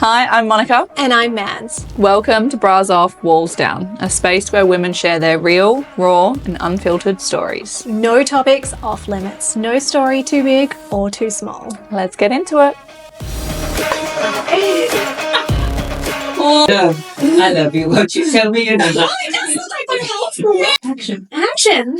Hi, I'm Monica. And I'm Mads. Welcome to Bras Off, Walls Down, a space where women share their real, raw, and unfiltered stories. No topics off limits. No story too big or too small. Let's get into it. I love you. Won't you tell me your name? Action.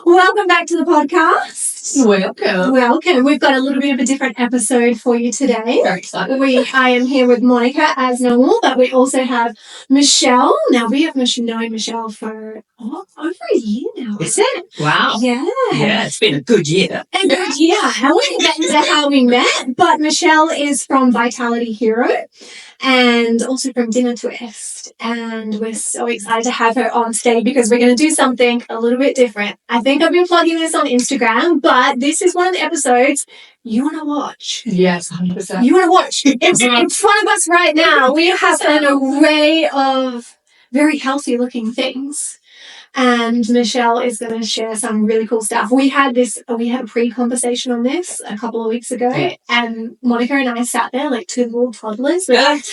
Welcome back to the podcast. Welcome. We've got a little bit of a different episode for you today. Very excited. I am here with Monica as normal, but we also have Michelle. Now, we have known Michelle for over a year now. Is it? Wow. Yeah. Yeah, it's been a good year. A good year. I won't get into how we met, but Michelle is from Vitality Hero and also from Dinner Twist. And we're so excited to have her on stage because we're going to do something a little bit different. I think I've been plugging this on Instagram, but this is one of the episodes you want to watch. Yes, 100%. You want to watch. It's in front of us right now. We have an array of very healthy looking things. And Michelle is going to share some really cool stuff. We had a pre-conversation on this a couple of weeks ago, and Monica and I sat there like two little toddlers. Yes,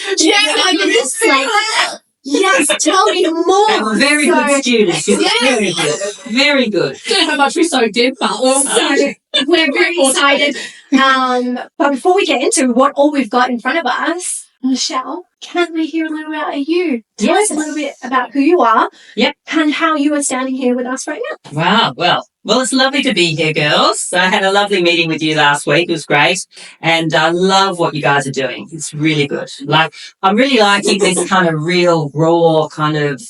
tell me more. They were very good students. Very good. Very good. I don't know how much we so did, but we're very excited. But before we get into what all we've got in front of us, Michelle, can we hear a little about you? Tell us a little bit about who you are. Yep. And how you are standing here with us right now. Wow. Well, it's lovely to be here, girls. I had a lovely meeting with you last week. It was great. And I love what you guys are doing. It's really good. Like, I'm really liking this kind of real, raw kind of,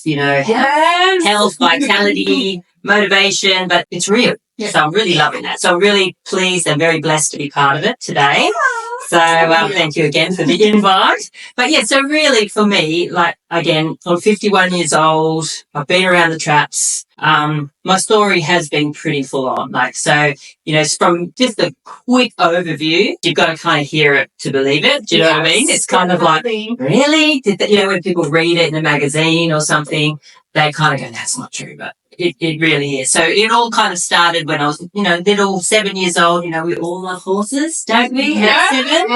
health, vitality, motivation, but it's real. Yeah. So I'm really loving that. So I'm really pleased and very blessed to be part of it today. So thank you again for the invite. But yeah, so really for me, like, again, I'm 51 years old. I've been around the traps. My story has been pretty full on. Like, so, from just a quick overview, you've got to kind of hear it to believe it. Do you know what I mean? It's kind of like, really? When people read it in a magazine or something, they kind of go, that's not true, but it really is. So it all kind of started when I was, little 7 years old. We all love horses, don't we? At 7.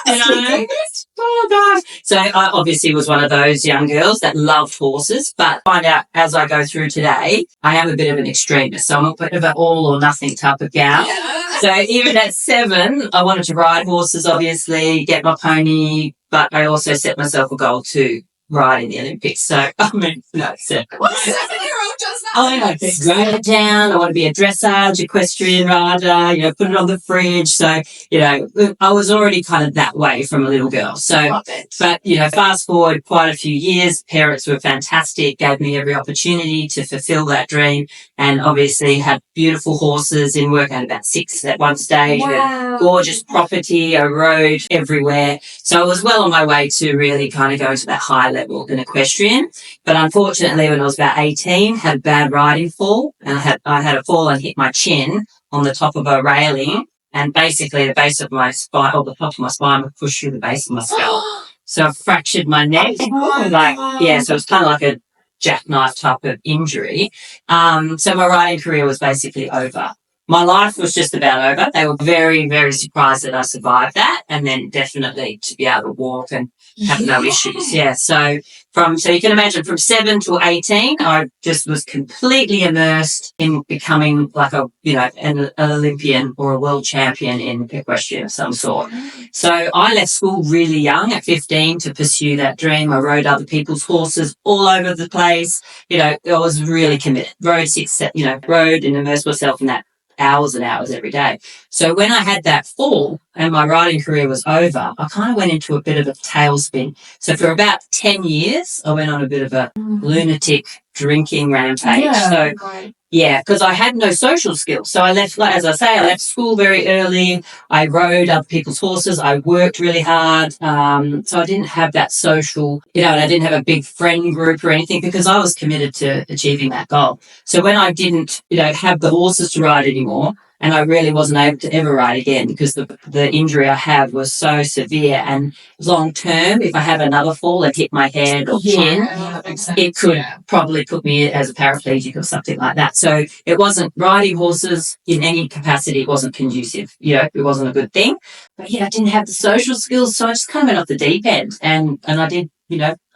Yes. Oh, gosh. So I obviously was one of those young girls that loved horses, but find out as I go through today, I am a bit of an extremist. So I'm a bit of an all or nothing type of gal. Yeah. So even at 7, I wanted to ride horses, obviously, get my pony, but I also set myself a goal to ride in the Olympics. So, so. What 7-year-old does that? I know. Write it down. I want to be a dressage, equestrian rider, put it on the fridge. So, I was already kind of that way from a little girl. So, but, fast forward quite a few years, parents were fantastic, gave me every opportunity to fulfill that dream, and obviously had beautiful horses in work. I had about 6 at one stage. Wow. Gorgeous property. I rode everywhere. So I was well on my way to really kind of go to that high level in equestrian. But unfortunately, when I was about 18, had a bad riding fall, and I had a fall and hit my chin on the top of a railing, and basically the base of my spine, or the top of my spine, was pushed through the base of my skull. So I fractured my neck. So it was kind of like a jackknife type of injury. So my riding career was basically over. My life was just about over. They were very, very surprised that I survived that, and then definitely to be able to walk and have no issues. Yeah. So you can imagine from 7 to 18, I just was completely immersed in becoming like an Olympian or a world champion in equestrian of some sort. So I left school really young at 15 to pursue that dream. I rode other people's horses all over the place. I was really committed. Rode and immersed myself in that hours and hours every day. So when I had that fall and my riding career was over, I kind of went into a bit of a tailspin. So for about 10 years, I went on a bit of a lunatic drinking rampage. Because I had no social skills. So I left, I left school very early. I rode other people's horses. I worked really hard. So I didn't have that social, and I didn't have a big friend group or anything because I was committed to achieving that goal. So when I didn't, have the horses to ride anymore, And I really wasn't able to ever ride again because the injury I had was so severe. And long term, if I have another fall and hit my head or chin, it could probably put me as a paraplegic or something like that. So it wasn't riding horses in any capacity. It wasn't conducive. It wasn't a good thing. But I didn't have the social skills. So I just kind of went off the deep end. And I did,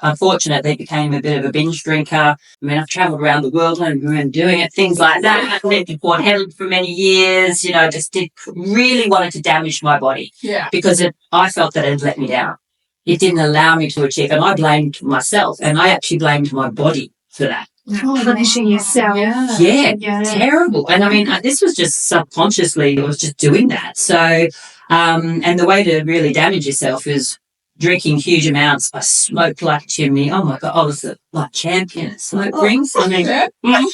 unfortunately became a bit of a binge drinker. I mean, I've travelled around the world and doing it, things like that. I lived in Port Hedland for many years, just really wanted to damage my body because I felt that it had let me down. It didn't allow me to achieve, and I blamed myself, and I actually blamed my body for that. Punishing yourself. Yeah, terrible. And I mean, this was just subconsciously, I was just doing that. So, and the way to really damage yourself is drinking huge amounts. I smoked like a chimney. Oh my God, I was like champion at smoke rings. I mean, I really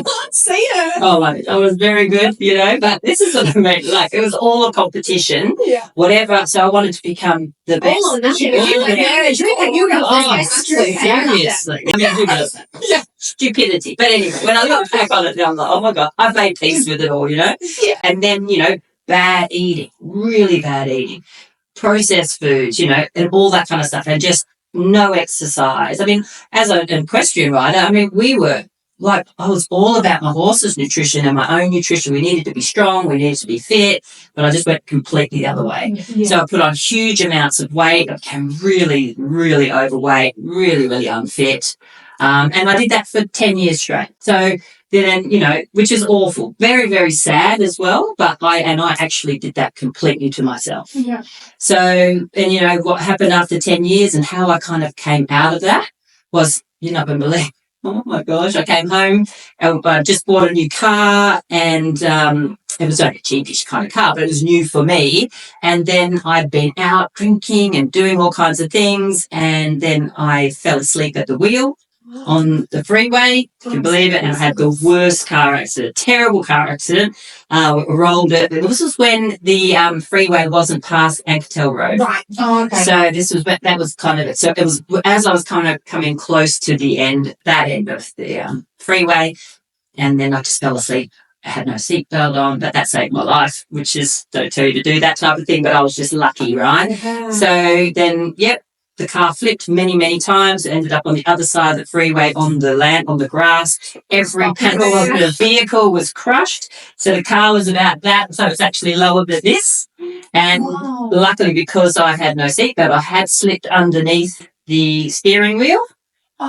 can't see it. Oh, I was very good, but this is what I mean. Like, it was all a competition, whatever. So I wanted to become the best. All or nothing. Seriously. I mean, who does that? Stupidity. But anyway, when I look back on it, I'm like, oh my God, I've made peace with it all, And then, bad eating, really bad eating, processed foods, and all that kind of stuff, and just no exercise. I mean, as an equestrian rider, I mean, I was all about my horse's nutrition and my own nutrition. We needed to be strong, we needed to be fit, but I just went completely the other way. So I put on huge amounts of weight. I became really, really overweight, really, really unfit. And I did that for 10 years straight. So then, which is awful, very, very sad as well. But I actually did that completely to myself. Yeah. So, and what happened after 10 years and how I kind of came out of that was, you're not going to believe. Oh my gosh, I came home and I just bought a new car, and it was only a cheapish kind of car, but it was new for me. And then I'd been out drinking and doing all kinds of things, and then I fell asleep at the wheel on the freeway, can you believe it? And I had the worst car accident, terrible car accident. Rolled it. This was when the freeway wasn't past Ankertel Road. Right. Oh, okay. So that was kind of it. So it was as I was kind of coming close to that end of the freeway, and then I just fell asleep. I had no seatbelt on, but that saved my life, which is, don't tell you to do that type of thing, but I was just lucky, right? Yeah. So then, the car flipped many, many times, ended up on the other side of the freeway on the grass. Every panel of the vehicle was crushed. So the car was about that. So it's actually lower than this. And luckily, because I had no seatbelt, I had slipped underneath the steering wheel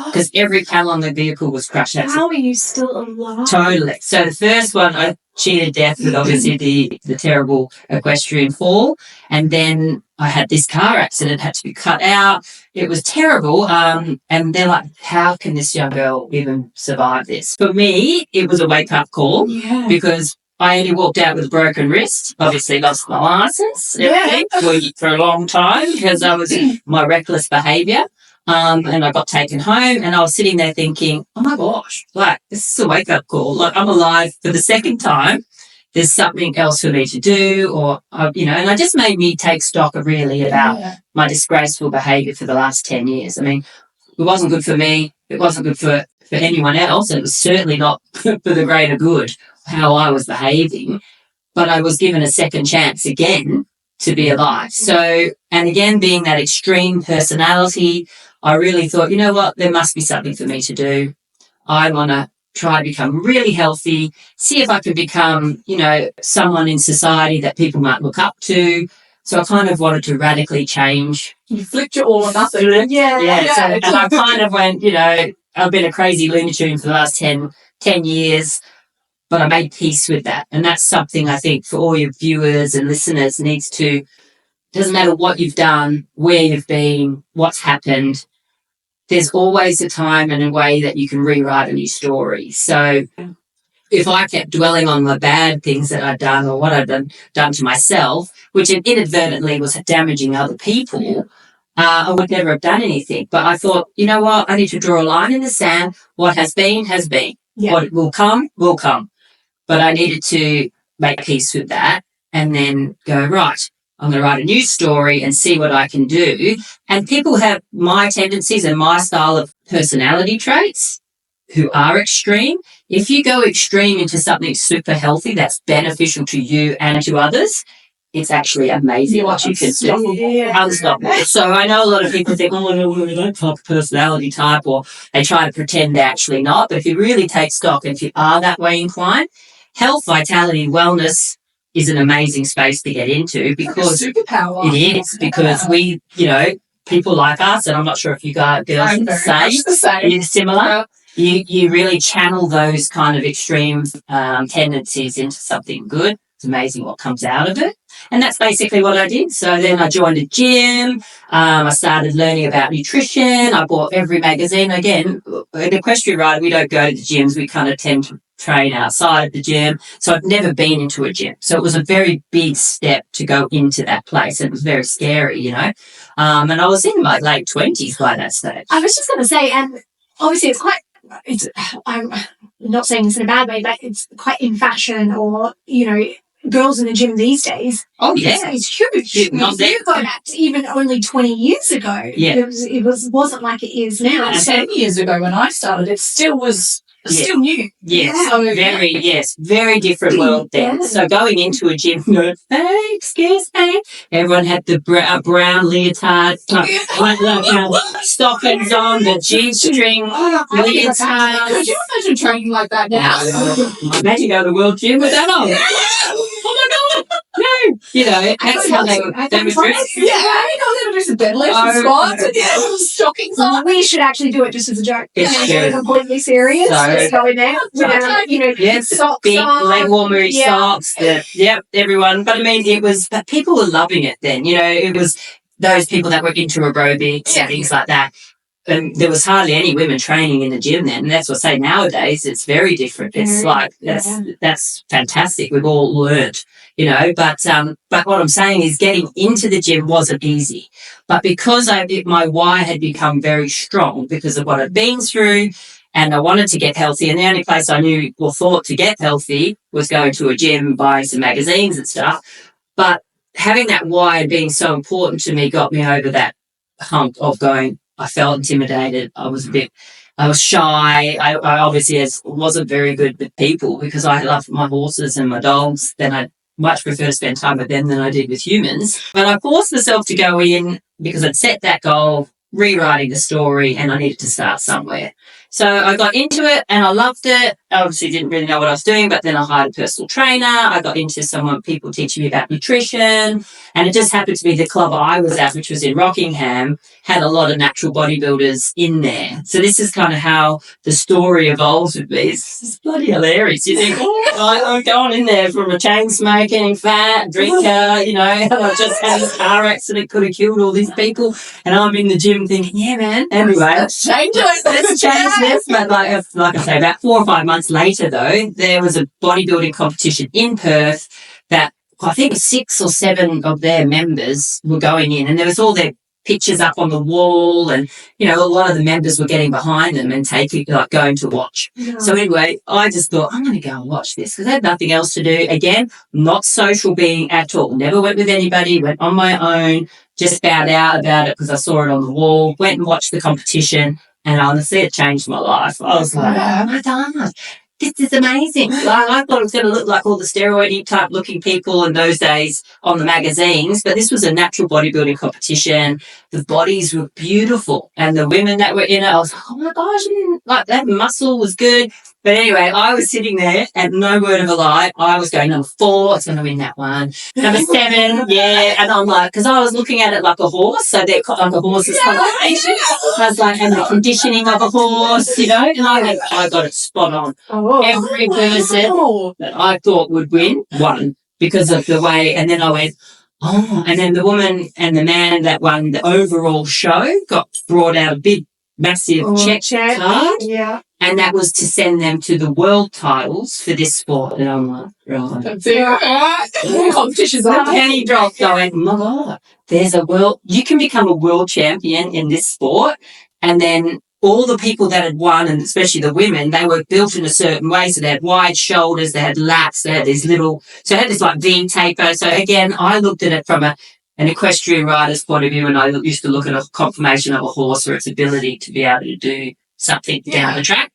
because every panel on the vehicle was crushed. How are you still alive? Totally. So the first one, I cheated death with obviously the terrible equestrian fall. And then I had this car accident, had to be cut out. It was terrible. And they're like, how can this young girl even survive this? For me, it was a wake-up call because I only walked out with a broken wrist, obviously lost my license for a long time because I was my reckless behaviour. And I got taken home, and I was sitting there thinking, oh my gosh, like, this is a wake-up call. Like, I'm alive for the second time. There's something else for me to do, or, and it just made me take stock of really about my disgraceful behaviour for the last 10 years. I mean, it wasn't good for me. It wasn't good for anyone else. It was certainly not for the greater good, how I was behaving. But I was given a second chance again to be alive. So, and again, being that extreme personality, I really thought, you know what, there must be something for me to do. I want to try to become really healthy, see if I could become, someone in society that people might look up to. So I kind of wanted to radically change. You flipped your all or nothing. Yeah. So, and I kind of went, I've been a crazy Looney Tune for the last 10 years, but I made peace with that. And that's something I think for all your viewers and listeners doesn't matter what you've done, where you've been, what's happened, there's always a time and a way that you can rewrite a new story. So if I kept dwelling on the bad things that I'd done or what I'd done to myself, which inadvertently was damaging other people, I would never have done anything. But I thought, you know what, I need to draw a line in the sand. What has been, has been. Yeah. What will come, will come. But I needed to make peace with that and then go, right, I'm going to write a new story and see what I can do. And people have my tendencies and my style of personality traits. who are extreme. If you go extreme into something super healthy that's beneficial to you and to others, it's actually amazing what you can do. Unstoppable. So I know a lot of people think, oh, no, we don't type of personality type, or they try to pretend they're actually not. But if you really take stock, and if you are that way inclined, health, vitality, wellness is an amazing space to get into, because like a superpower. it is, because we, people like us, and I'm not sure if you guys girls are the same. you're similar. You really channel those kind of extreme tendencies into something good. It's amazing what comes out of it. And that's basically what I did. So then I joined a gym. I started learning about nutrition. I bought every magazine. Again, an equestrian rider, we don't go to the gyms. We kind of tend to train outside of the gym. So I've never been into a gym. So it was a very big step to go into that place. It was very scary, And I was in my late 20s by that stage. I was just going to say, and obviously I'm not saying this in a bad way, but it's quite in fashion, or, girls in the gym these days. Oh, yeah. It's huge. You go back to even only 20 years ago. Yeah. It wasn't like it is now. And 10 years ago when I started, it still was still new. Yes, Yeah. very different world then. Yeah. So going into a gym, hey, excuse me, everyone had the brown leotard, stockings on, the G-string leotard. Could you imagine training like that now? Imagine going to the world gym with that on. Oh my God! No, that's how they were dressed. Yeah, they would do some deadlifts and squats and stockings on. We should actually do it just as a joke. It's We're completely serious. So- Just going there. Yes, Socks big on. leg warmer Yeah. socks. Everyone. But I mean, but people were loving it then. It was those people that were into aerobics and things like that. And there was hardly any women training in the gym then. And that's what I say, nowadays it's very different. It's like, that's fantastic. We've all learned, but what I'm saying is getting into the gym wasn't easy. But because my why had become very strong because of what I'd been through, and I wanted to get healthy, and the only place I knew or thought to get healthy was going to a gym, buying some magazines and stuff. But having that why being so important to me got me over that hump of going, I felt intimidated. I was shy. I obviously wasn't very good with people because I love my horses and my dogs. Then I much prefer to spend time with them than I did with humans. But I forced myself to go in because I'd set that goal, rewriting the story, and I needed to start somewhere. So I got into it and I loved it. I obviously didn't really know what I was doing, but then I hired a personal trainer. I got into people teaching me about nutrition, and it just happened to be the club I was at, which was in Rockingham, had a lot of natural bodybuilders in there. So this is kind of how the story evolves with me. It's bloody hilarious. You think, I'm going in there from a chain smoking, fat drinker, and I just had a car accident, could have killed all these people, and I'm in the gym thinking, yeah, man. Anyway, Let's change it. let's change this. But like I say, about 4 or 5 months later, though, there was a bodybuilding competition in Perth that I think 6 or 7 of their members were going in, and there was all their pictures up on the wall, and a lot of the members were getting behind them and going to watch. Yeah. So anyway, I just thought, I'm going to go and watch this because I had nothing else to do. Again, not social being at all. Never went with anybody, went on my own, just found out about it because I saw it on the wall, went and watched the competition, and honestly, it changed my life. I was like, oh my God, this is amazing. I thought it was going to look like all the steroidy type looking people in those days on the magazines, but this was a natural bodybuilding competition. The bodies were beautiful, and the women that were in it, I was like, oh my gosh, that muscle was good. But anyway, I was sitting there, and no word of a lie, I was going, number 4, it's going to win that one. Number 7, yeah. And I'm like, because I was looking at it like a horse, so they're like a horse's condition. I was like, and the conditioning of a horse, and I got it spot on. Every person that I thought would win won because of the way. And then I went, and then the woman and the man that won the overall show got brought out a big, massive check card. Yeah. And that was to send them to the world titles for this sport. And I'm like, right. That's it. Competition's The on. penny dropped. I went, my God, you can become a world champion in this sport. And then all the people that had won, and especially the women, they were built in a certain way. So they had wide shoulders, they had lats, they had these so it had this like V taper. So again, I looked at it from an equestrian rider's point of view, and I used to look at a conformation of a horse or its ability to be able to do something down the track.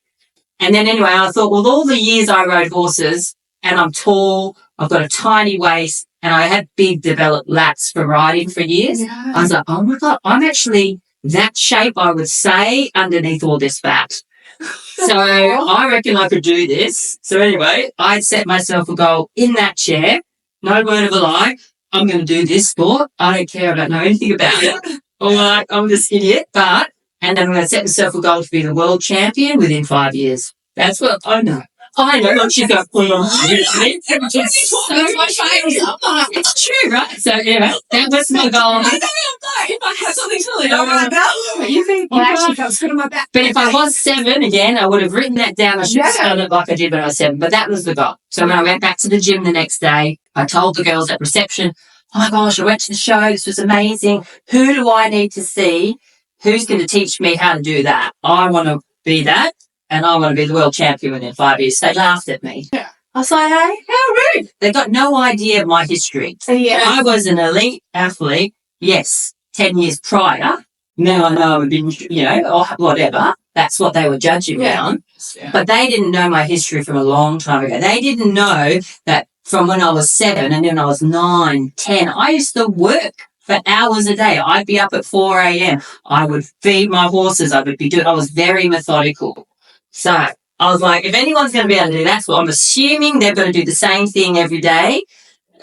And then anyway, I thought, well, all the years I rode horses and I'm tall, I've got a tiny waist and I had big developed lats for riding for years. Yeah. I was like, oh my God, I'm actually that shape, I would say, underneath all this fat. So I reckon I could do this. So anyway, I set myself a goal in that chair. No word of a lie. I'm going to do this sport. I don't care. I don't know anything about it. All right, I'm this idiot. And then I'm going to set myself a goal to be the world champion within 5 years. That's what I know. I know. Like she's got it's true, right? So anyway, that was my goal. If I had something to lean over, Well, actually, that was good on my back. But if I was 7 again, I would have written that down. I should have done it like I did when I was 7. But that was the goal. So when I went back to the gym the next day, I told the girls at reception, oh my gosh, I went to the show. This was amazing. Who do I need to see? Who's going to teach me how to do that? I want to be that. And I want to be the world champion within 5 years. They laughed at me. Yeah. I was like, hey, how rude. They got no idea of my history. Yeah. I was an elite athlete, yes, 10 years prior. Now I know I've been, or whatever. That's what they were judging me on. Yeah. But they didn't know my history from a long time ago. They didn't know that from when I was 7 and then I was 9, 10, I used to work for hours a day. I'd be up at 4 a.m. I would feed my horses. I was very methodical. So I was like, if anyone's going to be able to do that, well, I'm assuming they're going to do the same thing every day.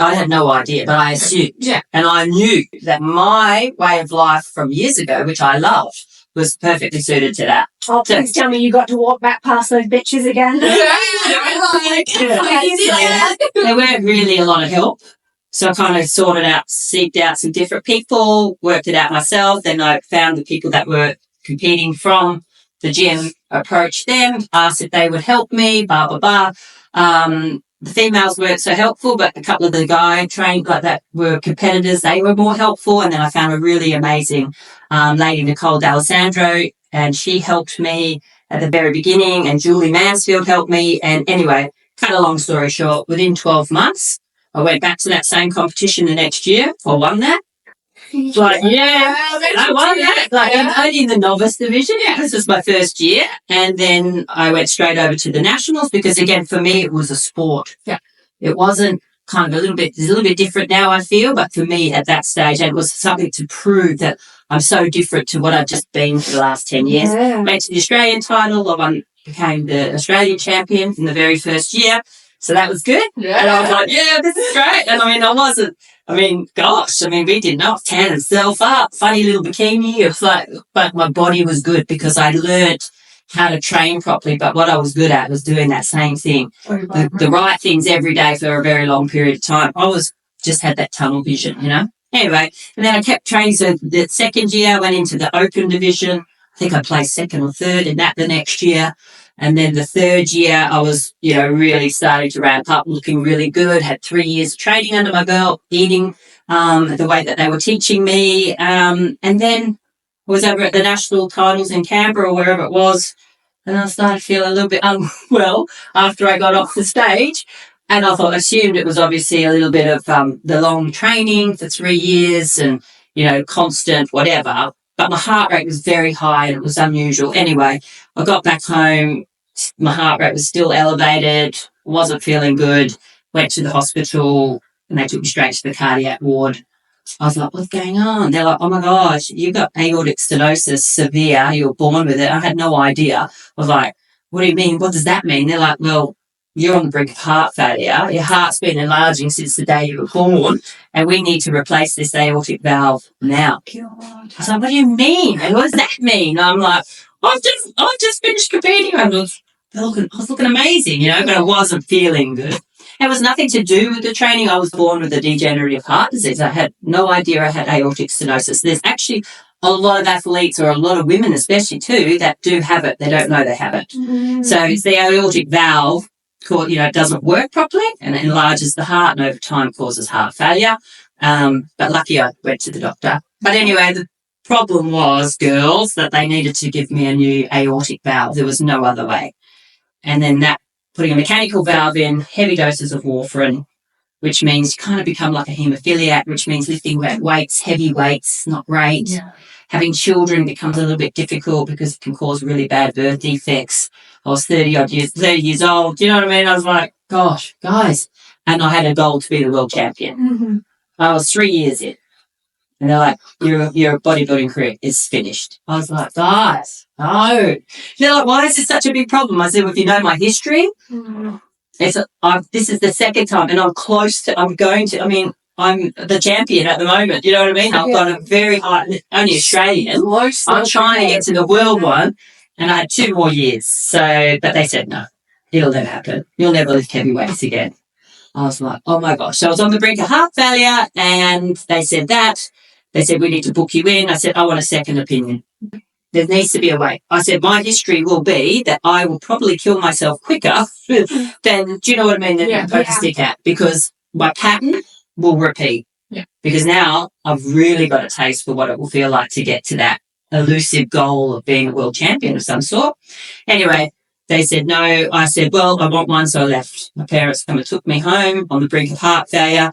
I had no idea, but I assumed. Yeah. And I knew that my way of life from years ago, which I loved, was perfectly suited to that. Oh, please tell me you got to walk back past those bitches again. There weren't really a lot of help. So I kind of seeked out some different people, worked it out myself. Then I found the people that were competing from the gym, approached them, asked if they would help me, blah, blah, blah. The females weren't so helpful, but a couple of the guys trained like that were competitors. They were more helpful. And then I found a really amazing lady, Nicole D'Alessandro, and she helped me at the very beginning, and Julie Mansfield helped me. And anyway, cut a long story short, within 12 months, I went back to that same competition the next year. I won that. Like, I won that. Like, only in the novice division. Yeah, this was my first year. And then I went straight over to the nationals because, again, for me, it was a sport. Yeah. It wasn't kind of it's a little bit different now, I feel, but for me at that stage, it was something to prove that I'm so different to what I've just been for the last 10 years. Yeah. Went to the Australian title. Became the Australian champion in the very first year. So that was good. Yeah. And I was like, yeah, this is great. And we did not tan myself up. Funny little bikini. It was like, but my body was good because I learnt how to train properly. But what I was good at was doing that same thing, the right things every day for a very long period of time. Just had that tunnel vision, Anyway, and then I kept training. So the second year I went into the open division. I think I placed second or third in that the next year. And then the third year I was, really starting to ramp up, looking really good, had 3 years of training under my belt, eating the way that they were teaching me. And then I was over at the national titles in Canberra or wherever it was. And I started feeling a little bit unwell after I got off the stage. And I assumed it was obviously a little bit of the long training for 3 years and, constant whatever. But my heart rate was very high and it was unusual. Anyway, I got back home. My heart rate was still elevated, wasn't feeling good, went to the hospital and they took me straight to the cardiac ward. I was like, what's going on? They're like, oh my gosh, you've got aortic stenosis severe. You were born with it. I had no idea. I was like, what do you mean? What does that mean? They're like, well, you're on the brink of heart failure. Your heart's been enlarging since the day you were born, and we need to replace this aortic valve now. God. I was like, what do you mean? And what does that mean? I'm like, I've just finished competing. I was looking amazing, but I wasn't feeling good. It was nothing to do with the training. I was born with a degenerative heart disease. I had no idea I had aortic stenosis. There's actually a lot of athletes, or a lot of women especially too, that do have it. They don't know they have it. Mm. So it's the aortic valve called, it doesn't work properly and it enlarges the heart and over time causes heart failure. But lucky I went to the doctor. But anyway, the problem was, girls, that they needed to give me a new aortic valve. There was no other way. And then putting a mechanical valve in, heavy doses of warfarin, which means you kind of become like a haemophiliac, which means lifting weights, heavy weights, not great. Yeah. Having children becomes a little bit difficult because it can cause really bad birth defects. I was 30 years old. Do you know what I mean? I was like, gosh, guys. And I had a goal to be the world champion. Mm-hmm. I was 3 years in. And they're like, your bodybuilding career is finished. I was like, guys, no. They're like, why is this such a big problem? I said, well, if you know my history, this is the second time, and I'm the champion at the moment. You know what I mean? I've got a very high, only Australian. I'm trying to get to the world one, and I had 2 more years. So, but they said, no, it'll never happen. You'll never lift heavy weights again. I was like, oh my gosh. So I was on the brink of heart failure, and they said that. They said, we need to book you in. I said, I want a second opinion. There needs to be a way. I said, my history will be that I will probably kill myself quicker than, do you know what I mean, than poke a stick at, because my pattern will repeat. Yeah. Because now I've really got a taste for what it will feel like to get to that elusive goal of being a world champion of some sort. Anyway, they said no. I said, well, I want one, so I left. My parents come and took me home on the brink of heart failure.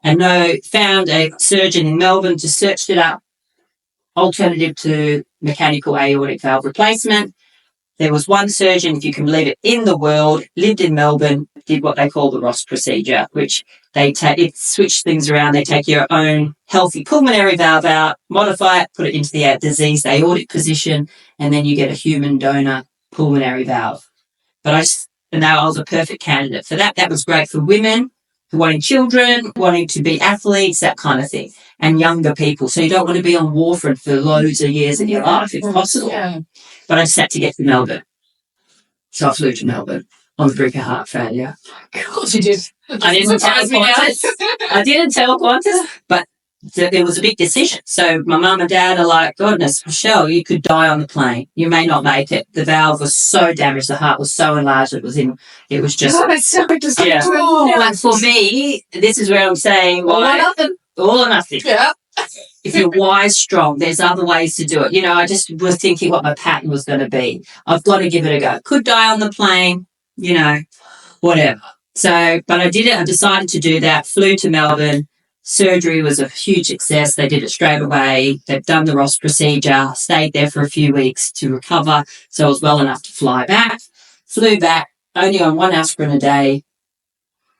And found a surgeon in Melbourne, just searched it up, alternative to mechanical aortic valve replacement. There was one surgeon, if you can believe it, in the world, lived in Melbourne, did what they call the Ross procedure, which it switched things around. They take your own healthy pulmonary valve out, modify it, put it into the diseased aortic position, and then you get a human donor pulmonary valve. But I was a perfect candidate for that. That was great for women wanting children, wanting to be athletes, that kind of thing, and younger people. So you don't want to be on warfarin for loads of years of your life, if possible. Yeah. But I just had to get to Melbourne. So I flew to Melbourne on the brink of heart failure. Of course you did. I didn't tell Qantas. I didn't tell Qantas, but it was a big decision. So my mum and dad are like, goodness, Michelle, you could die on the plane. You may not make it. The valve was so damaged. The heart was so enlarged. It was just. Oh, that's so disappointing. Yeah. But for me, this is where I'm saying, all or nothing. All or nothing. Yeah. If you're wise, strong, there's other ways to do it. You know, I just was thinking what my pattern was going to be. I've got to give it a go. Could die on the plane, you know, whatever. So, but I did it. I decided to do that. Flew to Melbourne. Surgery was a huge success. They did it straight away. They've done the Ross procedure, stayed there for a few weeks to recover. So I was well enough to fly back. Flew back only on 1 aspirin a day.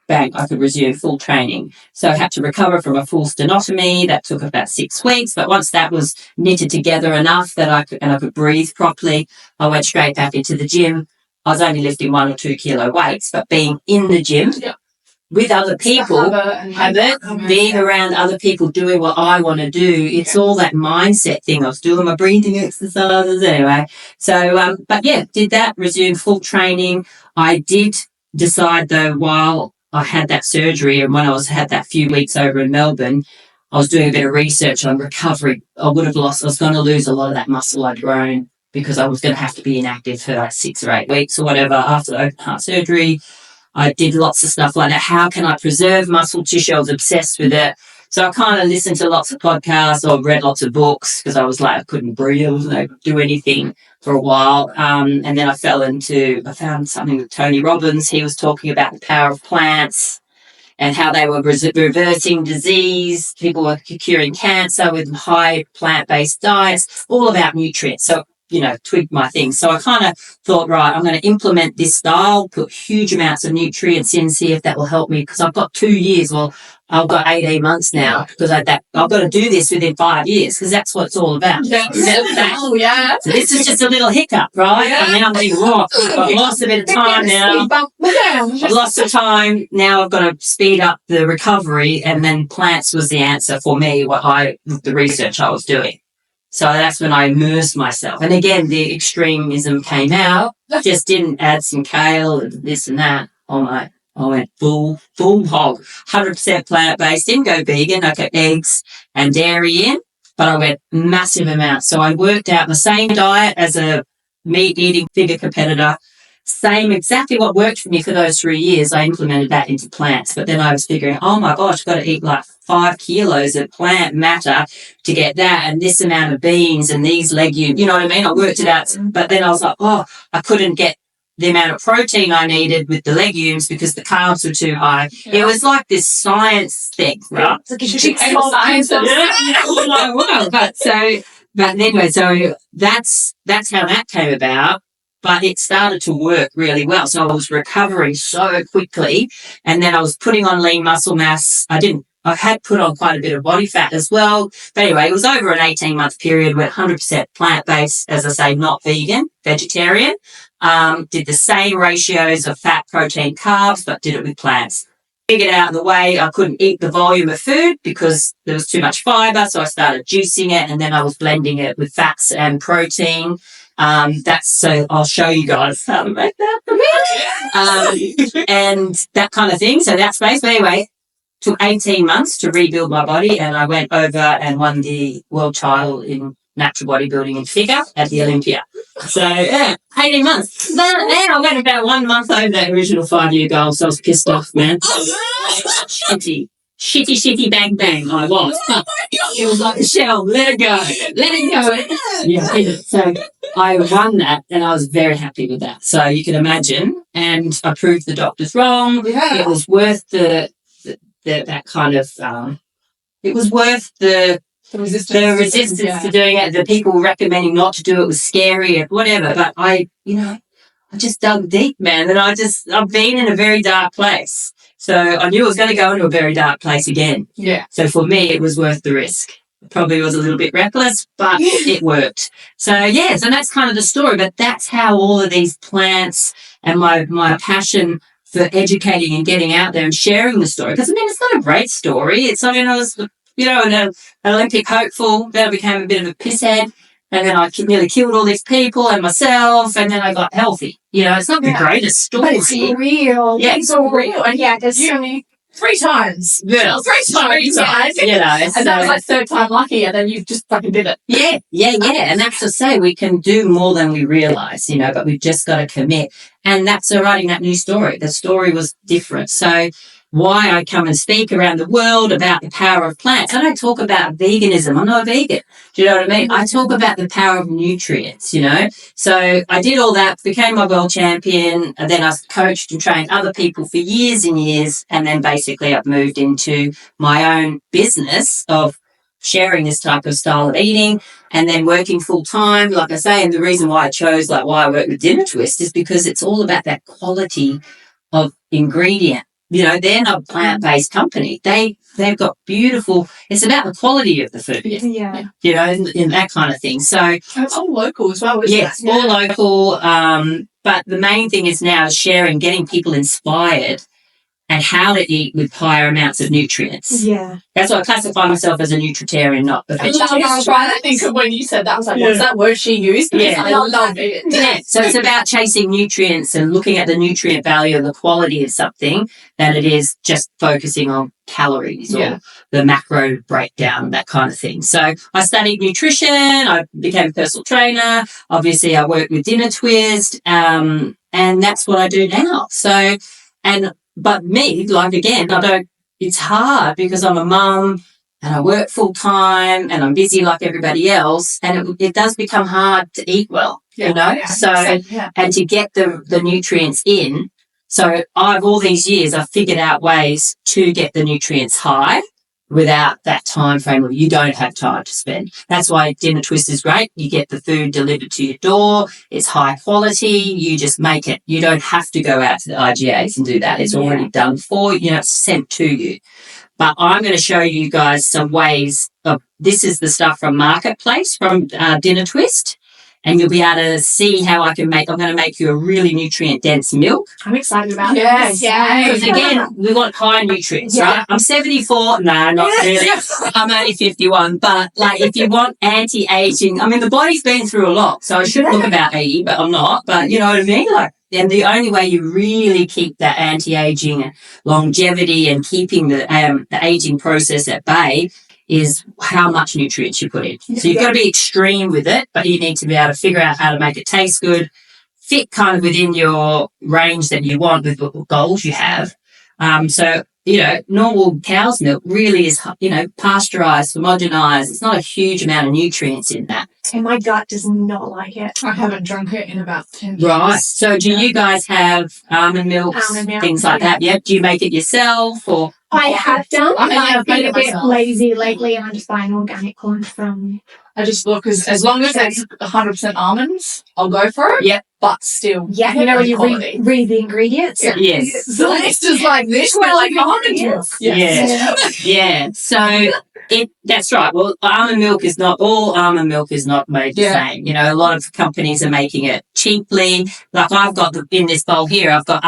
Bang, I could resume full training. So I had to recover from a full stenotomy. That took about 6 weeks. But once that was knitted together enough that I could breathe properly, I went straight back into the gym. I was only lifting 1 or 2 kilo weights, but being in the gym with other people, being around other people doing what I want to do, it's all that mindset thing. I was doing my breathing exercises anyway. So, but yeah, did that, resumed full training. I did decide though, while I had that surgery and when had that few weeks over in Melbourne, I was doing a bit of research on recovery. I was going to lose a lot of that muscle I'd grown because I was going to have to be inactive for like 6 or 8 weeks or whatever after the open heart surgery. I did lots of stuff like that. How can I preserve muscle tissue? I was obsessed with it. So I kind of listened to lots of podcasts or read lots of books because I was like, I couldn't breathe. I wasn't able to do anything for a while. And then I found something with Tony Robbins. He was talking about the power of plants and how they were reversing disease. People were curing cancer with high plant-based diets, all about nutrients. So, you know, twigged my thing. So I kind of thought, right, I'm going to implement this style, put huge amounts of nutrients in, see if that will help me, because I've got 2 years. Well, I've got 18 months now because I've got to do this within 5 years because that's what it's all about. Yeah. Oh, yeah. So this is just a little hiccup, right? Yeah. And now I'm thinking, I've lost a bit of time now. I've lost some time. Now I've got to speed up the recovery, and then plants was the answer for me, the research I was doing. So that's when I immersed myself. And again, the extremism came out. Just didn't add some kale and this and that. I went full hog, 100% plant-based. Didn't go vegan. I got eggs and dairy in, but I went massive amounts. So I worked out the same diet as a meat-eating figure competitor. Same, exactly what worked for me for those 3 years. I implemented that into plants. But then I was figuring, oh my gosh, I've got to eat like 5 kilos of plant matter to get that, and this amount of beans and these legumes. You know what I mean? I worked it out. But then I was like, I couldn't get the amount of protein I needed with the legumes because the carbs were too high. Yeah. It was like this science thing, right? It's like a Science. But anyway, so that's how that came about. But it started to work really well. So I was recovering so quickly, and then I was putting on lean muscle mass. I had put on quite a bit of body fat as well. But anyway, it was over an 18-month period. We're 100% plant-based, as I say, not vegan, vegetarian. Did the same ratios of fat, protein, carbs, but did it with plants. Figured out the way I couldn't eat the volume of food because there was too much fiber. So I started juicing it, and then I was blending it with fats and protein. So I'll show you guys how to make that. And that kind of thing. So that's space. But anyway, took 18 months to rebuild my body, and I went over and won the world title in natural bodybuilding and figure at the Olympia. So, yeah, 18 months. And I went about 1 month over that original 5-year goal, so I was pissed off, man. Shitty, bang, bang, I was. It was like, Michelle, let it go. Yeah, so I won that, and I was very happy with that. So you can imagine, and I proved the doctors wrong. Yeah. It was worth that kind of, it was worth the resistance to doing it. The people recommending not to do it was scary or whatever. But I just dug deep, man, and I've been in a very dark place. So I knew I was going to go into a very dark place again. Yeah. So for me, it was worth the risk. It probably was a little bit reckless, but it worked. So that's kind of the story. But that's how all of these plants and my passion for educating and getting out there and sharing the story. Because, I mean, it's not a great story. I was, an Olympic hopeful. Then I became a bit of a pisshead. And then I nearly killed all these people and myself. And then I got healthy. It's not the greatest story. But it's real. Yeah, it's all real. And there's so many. 3 times. Yeah. 3 times. And that was like 3rd time lucky, and then you just fucking did it. Yeah. And that's to say we can do more than we realise, but we've just got to commit. And that's writing that new story. The story was different. So why I come and speak around the world about the power of plants. I don't talk about veganism. I'm not a vegan. Do you know what I mean? I talk about the power of nutrients, So I did all that, became my world champion, and then I coached and trained other people for years and years. And then basically I've moved into my own business of sharing this type of style of eating and then working full time, like I say. And the reason why I chose, why I work with Dinner Twist is because it's all about that quality of ingredient. They're not a plant-based company. They've got beautiful, it's about the quality of the food. Yeah. In that kind of thing. So it's all local as well, isn't it? Yes, all local. But the main thing is now sharing, getting people inspired and how to eat with higher amounts of nutrients. Yeah. That's why I classify myself as a nutritarian, not a I vegetarian. was trying to think of when you said that. I was like, what's that word she used? Yeah. I love it. Yeah. So it's about chasing nutrients and looking at the nutrient value and the quality of something than it is just focusing on calories or the macro breakdown, that kind of thing. So I studied nutrition. I became a personal trainer. Obviously, I work with Dinner Twist, and that's what I do now. So, but me, again, it's hard because I'm a mum and I work full time and I'm busy like everybody else. And it does become hard to eat well, So, and to get the nutrients in. So all these years, I've figured out ways to get the nutrients high without that time frame where you don't have time to spend. That's why Dinner Twist is great. You get the food delivered to your door. It's high quality. You just make it. You don't have to go out to the IGAs and do that. It's already done for you. It's sent to you. But I'm going to show you guys some ways of, this is the stuff from Marketplace, from Dinner Twist. And you'll be able to see how I'm going to make you a really nutrient-dense milk. I'm excited about this. Because again, we want high nutrients, right? I'm 74. No, not really. I'm only 51. But if you want anti-aging, I mean, the body's been through a lot, so I should look about 80, but I'm not. But you know what I mean? And the only way you really keep that anti-aging and longevity and keeping the aging process at bay is how much nutrients you put in. So you've got to be extreme with it, but you need to be able to figure out how to make it taste good, fit kind of within your range that you want with what goals you have. So, normal cow's milk really is, pasteurized, homogenized. It's not a huge amount of nutrients in that. And my gut does not like it. I haven't drunk it in about 10 years. Right. So do you guys have almond milks, Almond milk, things like that? Yep. Do you make it yourself or? I have done. I have I've been made a it bit myself. lazy lately, and I just buy an organic one from. I just look, as long as it's 100% almonds, I'll go for it. Yep. But still. Yeah, you know when you quality. read the ingredients. Yes. The list is like this, we're like almond milk. Yes. Yeah. So that's right. Well, all almond milk is not made the same. You know, a lot of companies are making it cheaply. Like I've got in this bowl here, I've got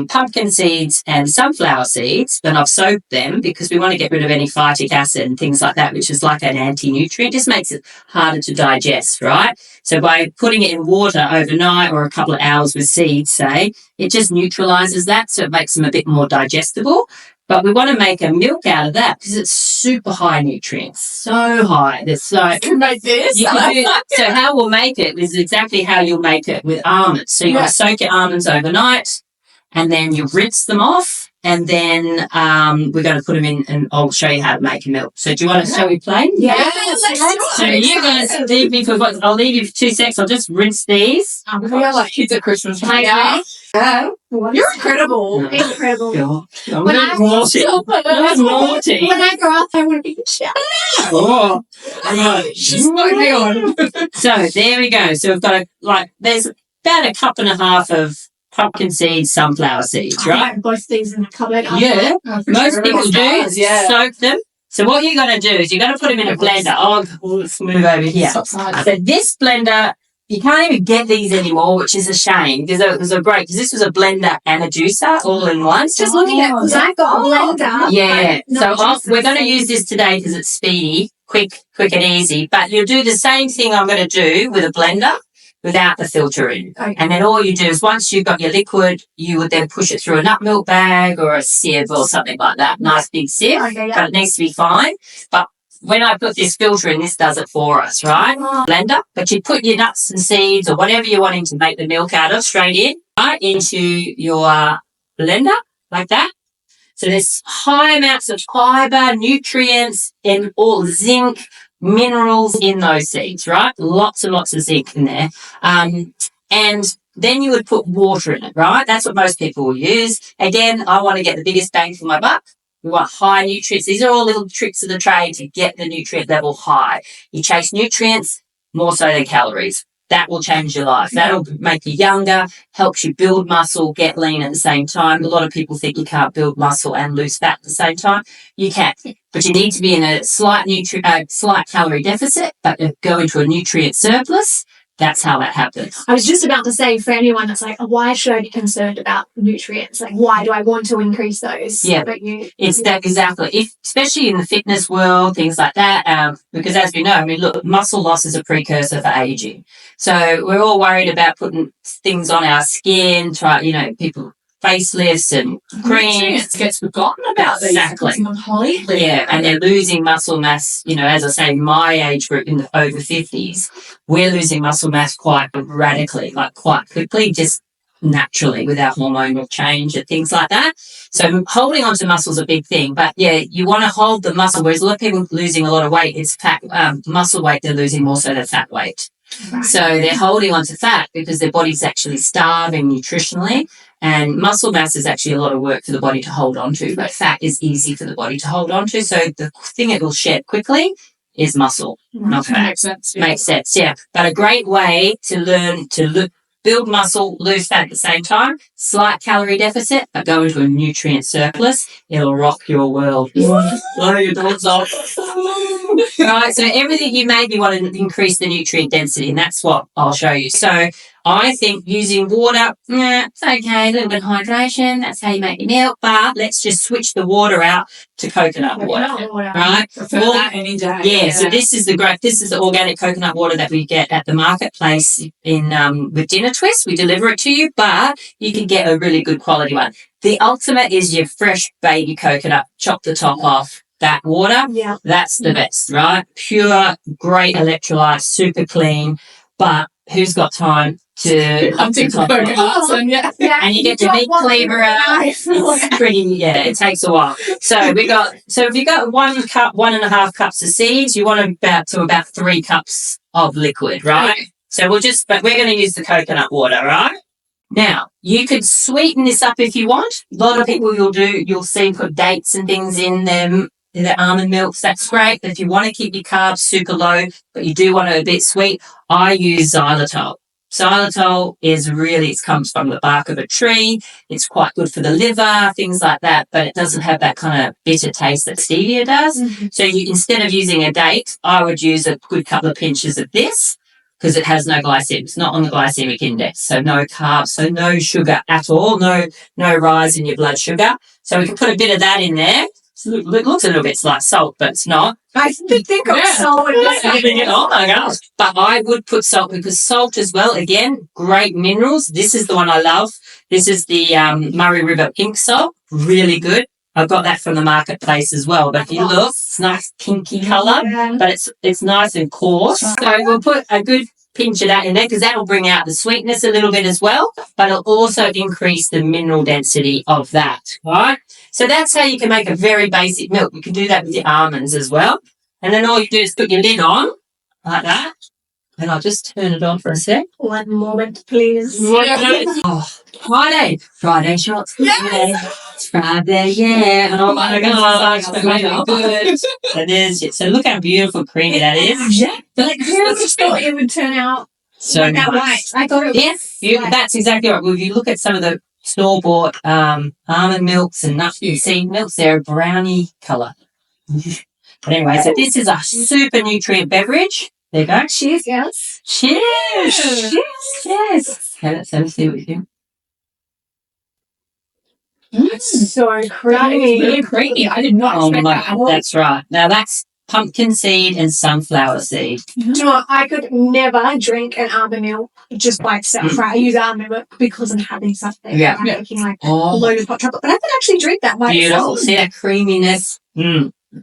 pumpkin seeds and sunflower seeds, and I've soaked them because we want to get rid of any phytic acid and things like that, which is like an anti-nutrient. It just makes it harder to digest, right? So by putting it in water overnight or a couple of hours with seeds, say, it just neutralizes that, so it makes them a bit more digestible. But we want to make a milk out of that because it's super high nutrients, so high. You can make this. So how we'll make it is exactly how you'll make it with almonds. So you'll soak your almonds overnight, and then you rinse them off, and then we're going to put them in, and I'll show you how to make a milk. So do you want to show me play? Yes. So you guys leave me I'll leave you for 2 seconds. I'll just rinse these. We are like kids at Christmas right now. You're incredible. Incredible. God, I'm When not I- naughty. That's naughty. When I grow up, I want to be a chef. Oh, right. Smoke me on. So there we go. So we've got there's about a cup and a half of pumpkin seeds, sunflower seeds, I right? have both these in the cupboard. Yeah. Most people do Yeah. soak them. So what you're going to do is you're going to put them in a blender. Let's move over here. Stop sign. So this blender, you can't even get these anymore, which is a shame because it was because this was a blender and a juicer all in one. Just looking at because I've got a blender. Yeah. but So not we're going to juicers. use this today because it's speedy, quick and easy. But you'll do the same thing I'm going to do with a blender without the filter in. Okay. And then all you do is once you've got your liquid, you would then push it through a nut milk bag or a sieve or something like that. Nice big sieve, Okay, yeah. but it needs to be fine. But when I put this filter in, this does it for us, right? Blender. But you put your nuts and seeds or whatever you're wanting to make the milk out of straight in, right into your blender like that. So there's high amounts of fiber, nutrients, and all zinc, minerals in those seeds, right? Lots and lots of zinc in there. And then you would put water in it, right? That's what most people will use. Again, I want to get the biggest bang for my buck. We want high nutrients. These are all little tricks of the trade to get the nutrient level high. You chase nutrients more so than calories. That will change your life. That'll make you younger, helps you build muscle, get lean at the same time. A lot of people think you can't build muscle and lose fat at the same time. You can, but you need to be in a slight calorie deficit, but go into a nutrient surplus. That's how that happens. I was just about to say, for anyone that's like, why should I be concerned about nutrients? Like, why do I want to increase those? Yeah. But It's that exactly. Especially in the fitness world, things like that. Because as we know, I mean, look, muscle loss is a precursor for aging. So we're all worried about putting things on our skin, people facelifts and creams. Nutrients gets forgotten about these. Exactly. Completely. Yeah, and they're losing muscle mass, as I say, my age group in the over 50s, we're losing muscle mass quite radically, like quite quickly, just naturally with our hormonal change and things like that. So holding on to muscle is a big thing, but yeah, you want to hold the muscle, whereas a lot of people losing a lot of weight, it's fat, muscle weight, they're losing more so than fat weight. Right. So they're holding on to fat because their body's actually starving nutritionally, and muscle mass is actually a lot of work for the body to hold on to, but fat is easy for the body to hold on to. So the thing it will shed quickly is muscle, not fat. Makes sense. Yeah. Makes sense, yeah. But a great way to learn to build muscle, lose fat at the same time, slight calorie deficit, but go into a nutrient surplus, it'll rock your world. Blow your dogs off. Right, so everything you make, you want to increase the nutrient density, and that's what I'll show you. So I think using water, it's okay, a little bit of hydration, that's how you make your milk, but let's just switch the water out to coconut water, right? Prefer that any day. Yeah, so this is the organic coconut water that we get at the marketplace with Dinner Twist. We deliver it to you, but you can get a really good quality one. The ultimate is your fresh baby coconut, chop the top off. That water, Yeah. that's the best, right? Pure, great electrolytes, super clean, but who's got time to I'm thinking top it off? coconuts and yeah. And you get your meat cleaver out. It's pretty, it takes a while. So if you got 1.5 cups of seeds, you want about 3 cups of liquid, right? So but we're going to use the coconut water, right? Now, you could sweeten this up if you want. A lot of people you'll see put dates and things in them, in the almond milks. That's great. But if you want to keep your carbs super low, but you do want it a bit sweet, I use xylitol. Xylitol it comes from the bark of a tree. It's quite good for the liver, things like that, but it doesn't have that kind of bitter taste that stevia does. Mm-hmm. So instead of using a date, I would use a good couple of pinches of this because it has no glycemic. It's not on the glycemic index, so no carbs, so no sugar at all, no rise in your blood sugar. So we can put a bit of that in there. It looks a little bit like salt, but it's not. I think of salt. Oh my gosh. But I would put salt because salt as well, again, great minerals. This is the one I love. This is the Murray River pink salt. Really good. I've got that from the marketplace as well. But if you look, it's nice pinky colour, but it's nice and coarse. So we'll put a good pinch of that in there because that'll bring out the sweetness a little bit as well, but it'll also increase the mineral density of that, right? So that's how you can make a very basic milk. You can do that with your almonds as well. And then all you do is put your lid on like that. And I'll just turn it on for a sec. 1 moment, please. Oh, Friday shots. Yes. It's Friday, yeah. Oh my gosh, that's really good. It is. So look how beautiful creamy that is. Yeah. But who just thought it would turn out so like that white? I thought it was. Yes, that's exactly right. Well, if you look at some of the store-bought almond milks and nut seed milks, they're a brownie colour. But anyway, so this is a super nutrient beverage. There you go. Cheers, yes. Cheers. Cheers. Let's see what you do. It's so creamy. It's really creamy. I did not expect that. That's right. Now that's pumpkin seed and sunflower seed. Do you know what? I could never drink an almond milk just by itself, right? I use almond milk because I'm having something. Yeah. I'm making like a load of hot chocolate. But I could actually drink that by Beautiful. itself. See that creaminess?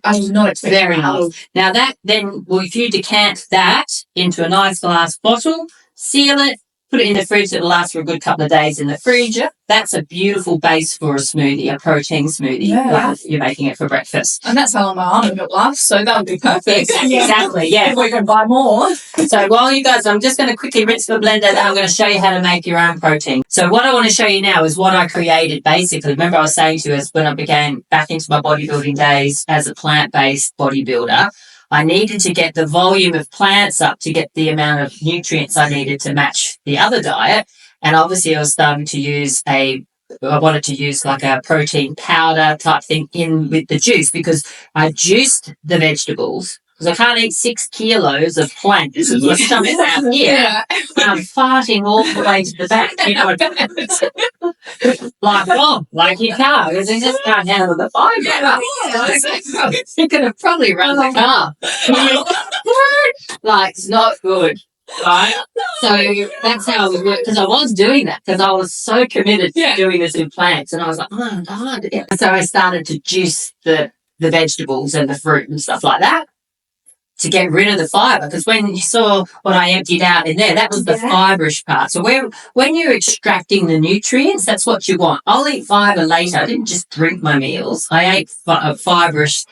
I did not expect Very nice. Now if you decant that into a nice glass bottle, seal it, put it in the fridge, it'll last for a good couple of days in the fridge. That's a beautiful base for a smoothie, a protein smoothie. Yeah. Like you're making it for breakfast. And that's how long my almond milk lasts, so that would be perfect. Exactly, yeah. If we can buy more. So while you guys, I'm just going to quickly rinse the blender, then I'm going to show you how to make your own protein. So what I want to show you now is what I created basically. Remember I was saying to you is when I began back into my bodybuilding days as a plant-based bodybuilder, I needed to get the volume of plants up to get the amount of nutrients I needed to match the other diet. And obviously I was starting to use I wanted to use like a protein powder type thing in with the juice because I juiced the vegetables. Because I can't eat 6 kilos of plants. This is my stomach out here. Yeah. And I'm farting all the way to the back. You know, like you can't, because you just can't handle the fibre. You could have probably run the car. Like, it's not good. Right? So that's how I was working, because I was doing that, because I was so committed to doing this in plants. And I was like, oh, God. So I started to juice the vegetables and the fruit and stuff like that, to get rid of the fibre, because when you saw what I emptied out in there, that was the fibrous part. So when you're extracting the nutrients, that's what you want. I'll eat fibre later. I didn't just drink my meals. I ate fibrous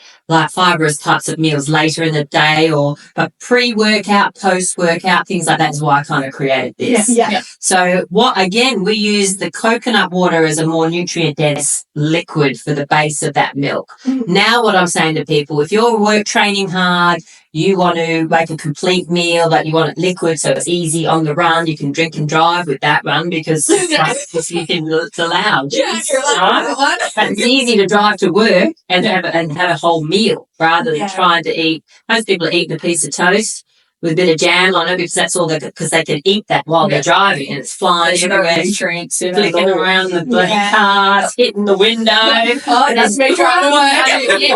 types of meals later in the day, but pre-workout, post-workout, things like that is why I kind of created this. Yeah. So we use the coconut water as a more nutrient-dense liquid for the base of that milk. Now what I'm saying to people, if you're training hard, you want to make a complete meal, but you want it liquid so it's easy on the run. You can drink and drive with that run because it's allowed. Right? But it's easy to drive to work and have a whole meal rather than trying to eat. Most people are eating a piece of toast with a bit of jam on it because they can eat that while they're driving and it's flying everywhere, flicking around the bloody cars, hitting the window. That's me driving away.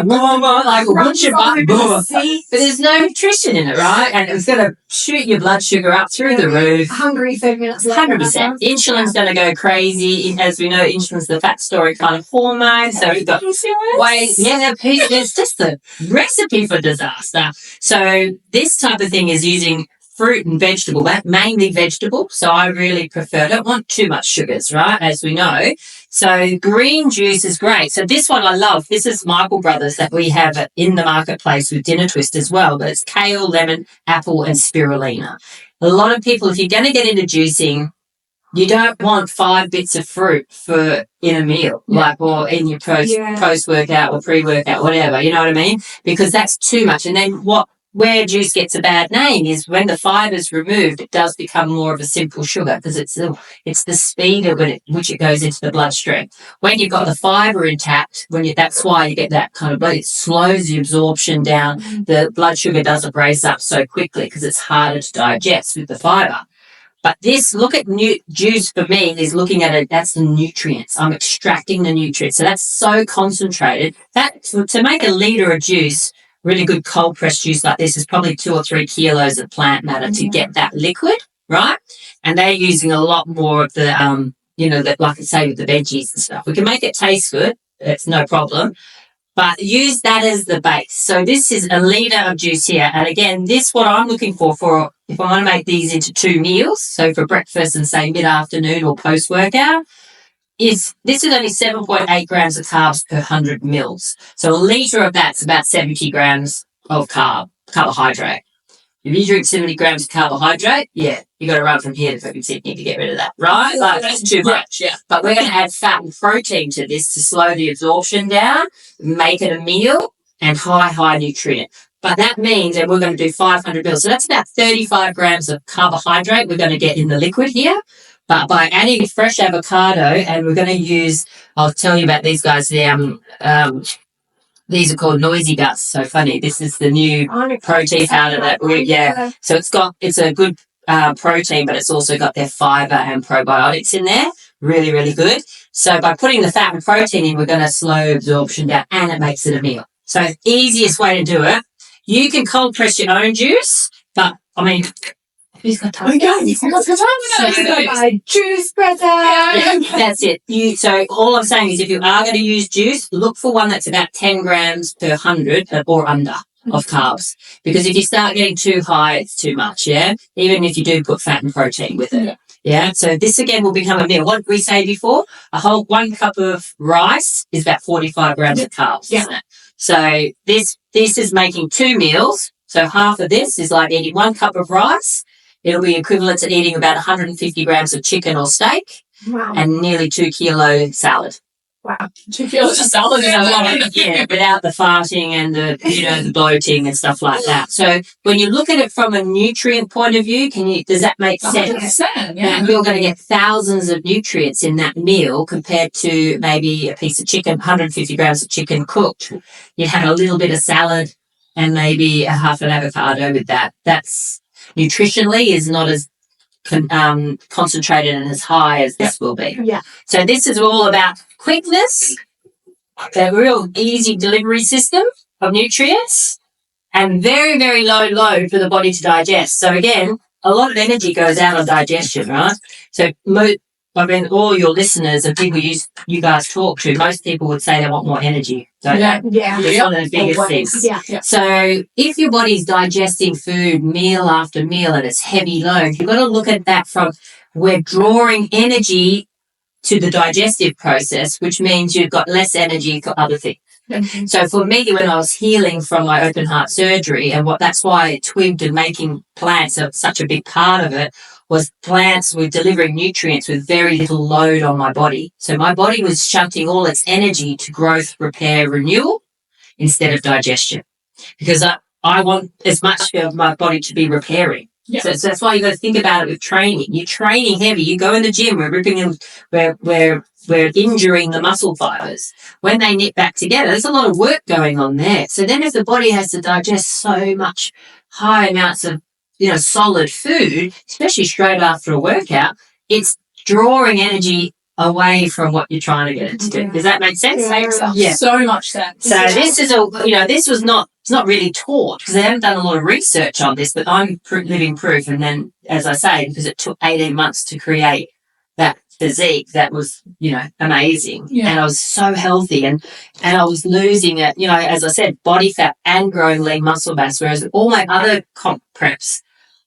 Like a bunch of butt. But there's no nutrition in it, right? And it's going to shoot your blood sugar up through the roof. Hungry 30 minutes later. 100%. Insulin's going to go crazy. As we know, insulin's the fat storage kind of hormone. So we've got weight. Yeah, it's just the recipe for disaster. So this type of thing is using fruit and vegetable, but mainly vegetable. So I really prefer, don't want too much sugars, right? As we know. So green juice is great. So this one I love. This is Michael Brothers that we have in the marketplace with Dinner Twist as well, but it's kale, lemon, apple, and spirulina. A lot of people, if you're going to get into juicing, you don't want 5 bits of fruit in a meal, or in your post-workout or pre-workout, whatever, you know what I mean? Because that's too much. And then where juice gets a bad name is when the fiber's removed, it does become more of a simple sugar because it's the speed at which it goes into the bloodstream. When you've got the fiber intact, that's why you get that kind of blood. It slows the absorption down. The blood sugar doesn't raise up so quickly because it's harder to digest with the fiber. But look at juice for me is looking at it, that's the nutrients. I'm extracting the nutrients. So that's so concentrated. To make a litre of juice, really good cold pressed juice like this is probably 2 or 3 kilos of plant matter to get that liquid, right? And they're using a lot more of the, like I say, with the veggies and stuff. We can make it taste good. It's no problem. But use that as the base. So this is a litre of juice here. And again, what I'm looking for if I want to make these into 2 meals, so for breakfast and say mid-afternoon or post-workout, this is only 7.8 grams of carbs per 100 mils. So a litre of that's about 70 grams of carbohydrate. If you drink 70 grams of carbohydrate, you got to run from here to fucking Sydney to get rid of that, right? Like, that's too much. Yeah. But we're going to add fat and protein to this to slow the absorption down, make it a meal, and high nutrient. But that means that we're going to do 500 mils. So that's about 35 grams of carbohydrate we're going to get in the liquid here. But by adding fresh avocado, and we're going to use, I'll tell you about these guys, these are called Noisy Guts. So funny. This is the new protein powder that So it's a good protein, but it's also got their fiber and probiotics in there. Really, really good. So by putting the fat and protein in, we're going to slow absorption down and it makes it a meal. So easiest way to do it. You can cold press your own juice, but I mean, who's got time? Juice presser. That's it. So all I'm saying is if you are going to use juice, look for one that's about 10 grams per 100 or under of carbs. Because if you start getting too high, it's too much, even if you do put fat and protein with it. Yeah. So this again will become a meal. What did we say before? A whole 1 cup of rice is about 45 grams of carbs. Isn't it? So this is making 2 meals. So half of this is like eating 1 cup of rice. It'll be equivalent to eating about 150 grams of chicken or steak and nearly 2 kilo salad. Wow. 2 kilos of salad is a lot. Yeah, without the farting and the bloating and stuff like that. So when you look at it from a nutrient point of view, does that make sense? 100%, yeah. And you're going to get thousands of nutrients in that meal compared to maybe a piece of chicken, 150 grams of chicken cooked. You'd have a little bit of salad and maybe a half an avocado with that. That's nutritionally is not as concentrated and as high as this will be. Yeah. So this is all about quickness, a real easy delivery system of nutrients, and very, very low load for the body to digest. So again, a lot of energy goes out on digestion, right? So all your listeners and people you guys talk to, most people would say they want more energy. So Yeah. it's one of the biggest things. Yeah. So if your body's digesting food meal after meal and it's heavy load, you've got to look at that from we're drawing energy to the digestive process, which means you've got less energy for other things. So for me, when I was healing from my open heart surgery, and that's why I twigged and making plants such a big part of it, was plants were delivering nutrients with very little load on my body. So my body was shunting all its energy to growth, repair, renewal instead of digestion. Because I want as much of my body to be repairing. Yeah. So that's why you got to think about it with training. You're training heavy. You go in the gym. We're ripping them. We're injuring the muscle fibers. When they knit back together, there's a lot of work going on there. So then, if the body has to digest so much high amounts of solid food, especially straight after a workout, it's drawing energy away from what you're trying to get it to do. Does that make sense? Yeah. So much sense. So this is it's not really taught because they haven't done a lot of research on this, but I'm living proof. And then, as I say, because it took 18 months to create that physique, that was, amazing. Yeah. And I was so healthy and I was losing it, as I said, body fat and growing lean muscle mass, whereas all my other comp preps,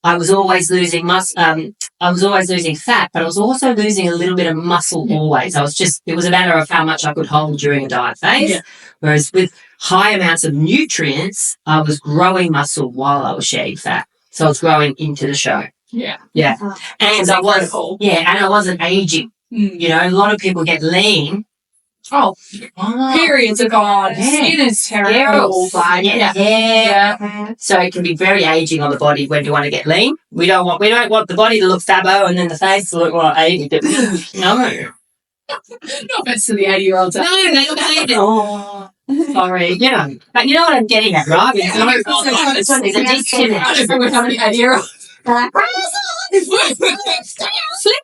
I was always losing I was always losing fat, but I was also losing a little bit of muscle always. It was a matter of how much I could hold during a diet phase. Yeah. Whereas with high amounts of nutrients, I was growing muscle while I was shedding fat. So I was growing into the show. Yeah. Yeah. And I wasn't aging. You know, a lot of people get lean. Oh, periods are gone. Yeah. Skin is terrible. Yeah. So it can be very aging on the body when you want to get lean. We don't want the body to look fabbo and then the face to look like 80. No. No offense to the 80-year-olds. No, they look 80. Oh, sorry. You know, but you know what I'm getting at, right? It's a disconnect. I don't know how many 80-year-olds. Flip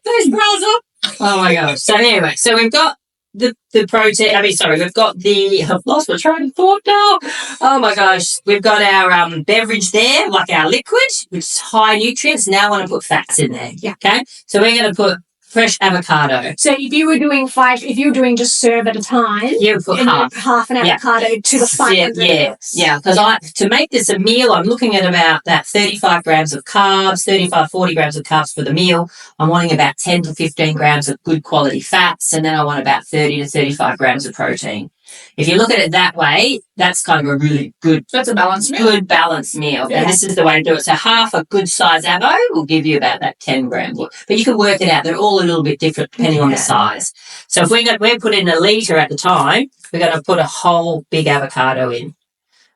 those bras up. Oh my gosh. So anyway, so we've got the protein. We've got I've lost my train of thought now. Oh my gosh. We've got our beverage there, like our liquid, which is high nutrients. Now I want to put fats in there. Yeah. Okay. So we're going to put fresh avocado. So if you were doing just serve at a time, you would put half an avocado to the 500. Yeah. Because to make this a meal, I'm looking at about that 35 grams of carbs, 40 grams of carbs for the meal. I'm wanting about 10 to 15 grams of good quality fats, and then I want about 30 to 35 grams of protein. If you look at it that way, that's kind of a really good... That's a balanced meal. Good balanced meal. Yeah. And this is the way to do it. So half a good size avo will give you about that 10 grams. But you can work it out. They're all a little bit different depending on the size. So if we're putting a litre at the time, we're going to put a whole big avocado in.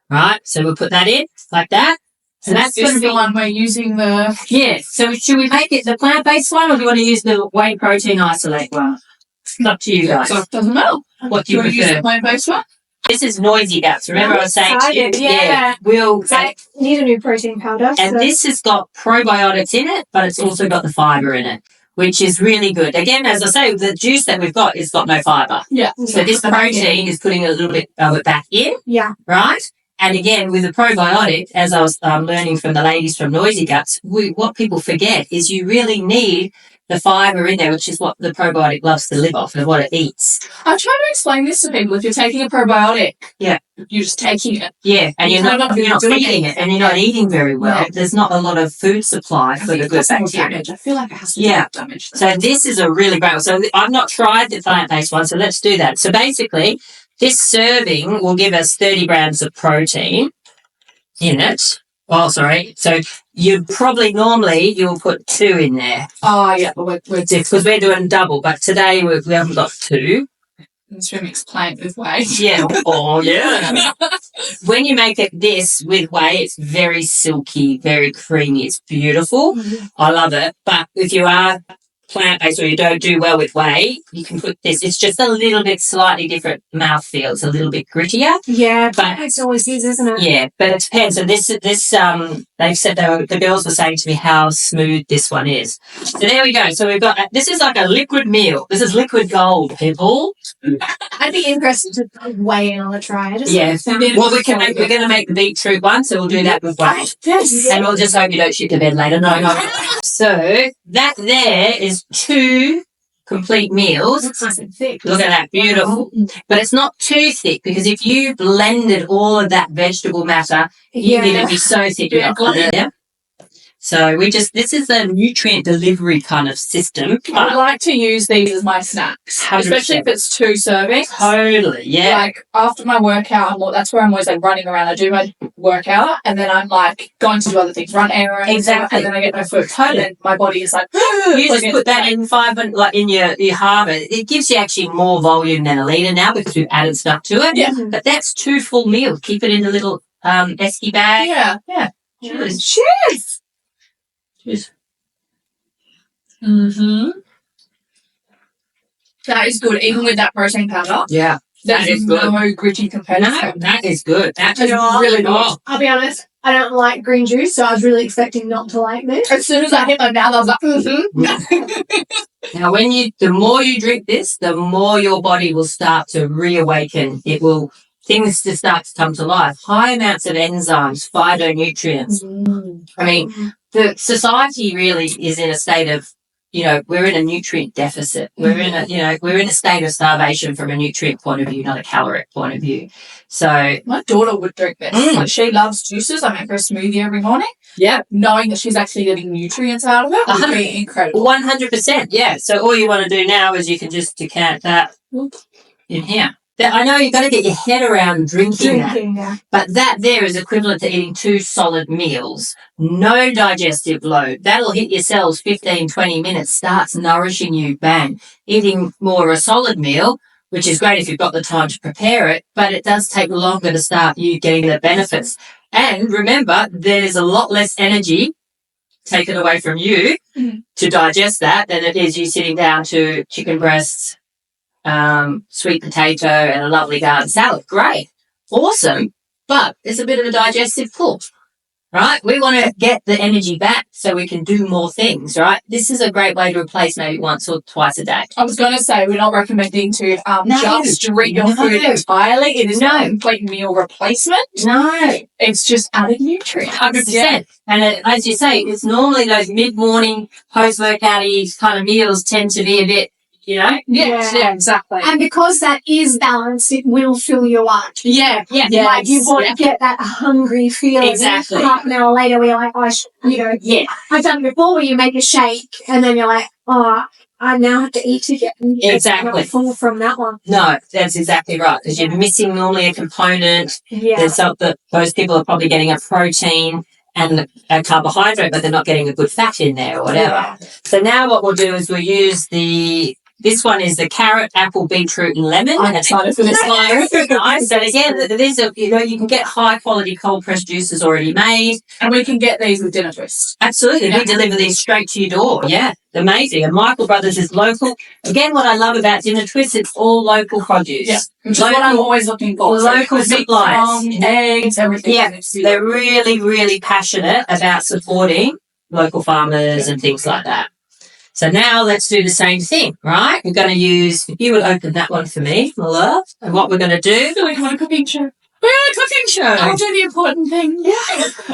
Right? So we'll put that in like that. So that's going to be the one we're using the... Yeah. So should we make it the plant-based one, or do you want to use the whey protein isolate one? It's up to you guys. So it doesn't matter. What do you prefer? Use the plant-based one? This is Noisy Guts. Remember I was saying to you? Yeah. We'll need a new protein powder. And this has got probiotics in it, but it's also got the fibre in it, which is really good. Again, as I say, the juice that we've got has got no fibre. Yeah. So this protein is putting a little bit of it back in. Yeah. Right? And again, with the probiotic, as I was learning from the ladies from Noisy Guts, what people forget is you really need the fibre in there, which is what the probiotic loves to live off and what it eats. I'm trying to explain this to people. If you're taking a probiotic, yeah, you're just taking it. Yeah, and you're not feeding it, and you're not eating very well. Yeah. There's not a lot of food supply for the good bacteria. I feel like it has to be damaged. So this is a really great one. So I've not tried the plant-based one, so let's do that. So basically, this serving will give us 30 grams of protein in it. Oh, sorry. So you'll put 2 in there. Oh, yeah, but we're because we're doing double. But today we haven't got 2. It's mix plant with whey. Yeah. Oh, yeah. When you make it this with whey, it's very silky, very creamy. It's beautiful. Mm-hmm. I love it. But if you are plant-based or you don't do well with whey, you can put this. It's just a little bit slightly different mouthfeel. It's a little bit grittier. Yeah, but it's always is, isn't it? Yeah, but it depends. So this they've said the girls were saying to me how smooth this one is. So there we go. So we've got this is like a liquid meal. This is liquid gold, people. I'd be interested to weigh in on a try. Well, we're going to make the beetroot one, so we'll do that with whey. Yes. And we'll just hope you don't shit the bed later. No. So that there is 2 complete meals. That's nice and thick. Look at that, beautiful. But it's not too thick, because if you blended all of that vegetable matter, you need to be so thick. Yeah. So this is a nutrient delivery kind of system. I would like to use these as my snacks, 100%. Especially if it's 2 servings. Totally, yeah. Like after my workout, that's where I'm always like running around. I do my workout and then I'm like going to do other things, run errands. Exactly. And then I get no food. Totally. And then my body is like, you just put that in 5 and like in your harvest. It gives you actually more volume than a litre now because we've added stuff to it. Yeah. But that's 2 full meals. Keep it in a little esky bag. Yeah. Cheers. Mm-hmm. That is good, even with that protein powder. Yeah, that is good. No gritty compared to that. That is good. That is really good. I'll be honest, I don't like green juice, so I was really expecting not to like this. As soon as I hit my mouth, I was like, mm-hmm. Now, the more you drink this, the more your body will start to reawaken. Things to start to come to life. High amounts of enzymes, phytonutrients. I mean, the society really is in a state of we're in a nutrient deficit. We're in a state of starvation from a nutrient point of view, not a caloric point of view. So my daughter would drink this. Like, she loves juices. I make her a smoothie every morning. Yeah. Knowing that she's actually getting nutrients out of it would be incredible. 100%. Yeah. So all you want to do now is you can just decant that in here. I know you've got to get your head around drinking that, but that there is equivalent to eating 2 solid meals, no digestive load. That'll hit your cells 15, 20 minutes, starts nourishing you, bang. Eating more of a solid meal, which is great if you've got the time to prepare it, but it does take longer to start you getting the benefits. And remember, there's a lot less energy taken away from you to digest that than it is you sitting down to chicken breasts, sweet potato and a lovely garden salad. Great. Awesome. But it's a bit of a digestive pull, right? We want to get the energy back so we can do more things, right? This is a great way to replace maybe once or twice a day. I was going to say, we're not recommending to just drink your food entirely. It is not a complete meal replacement. No. It's just added nutrients. 100%. Yeah. And as you say, it's normally those mid-morning, post-workout-y kind of meals tend to be a bit, Yeah, exactly. And because that is balanced, it will fill you up. Yeah. Like you want to get that hungry feeling. Exactly. Half an hour later, we're like, I've done it before where you make a shake and then you're like, oh, I now have to eat again. Exactly. Full from that one. No, that's exactly right. Because you're missing normally a component. Yeah. There's that those people are probably getting a protein and a carbohydrate, but they're not getting a good fat in there or whatever. Yeah. So now what we'll do is we'll use this one is the carrot, apple, beetroot, and lemon. I'm excited for this one. Nice. So again, these are, you can get high quality cold pressed juices already made. And we can get these with Dinner Twist. Absolutely. Yeah. We deliver these straight to your door. Yeah. Amazing. And Michael Brothers is local. Again, what I love about Dinner Twist, it's all local produce. Yeah. Which is what I'm always looking for. Local supplies. Eggs, everything. Yeah. They're really, really passionate about supporting local farmers and things like that. So now let's do the same thing, right? We're going to use, if you would open that one for me, my love, and what we're going to do. I feel like I'm on a cooking show. We're on a cooking show. I'll do the important thing. Yeah.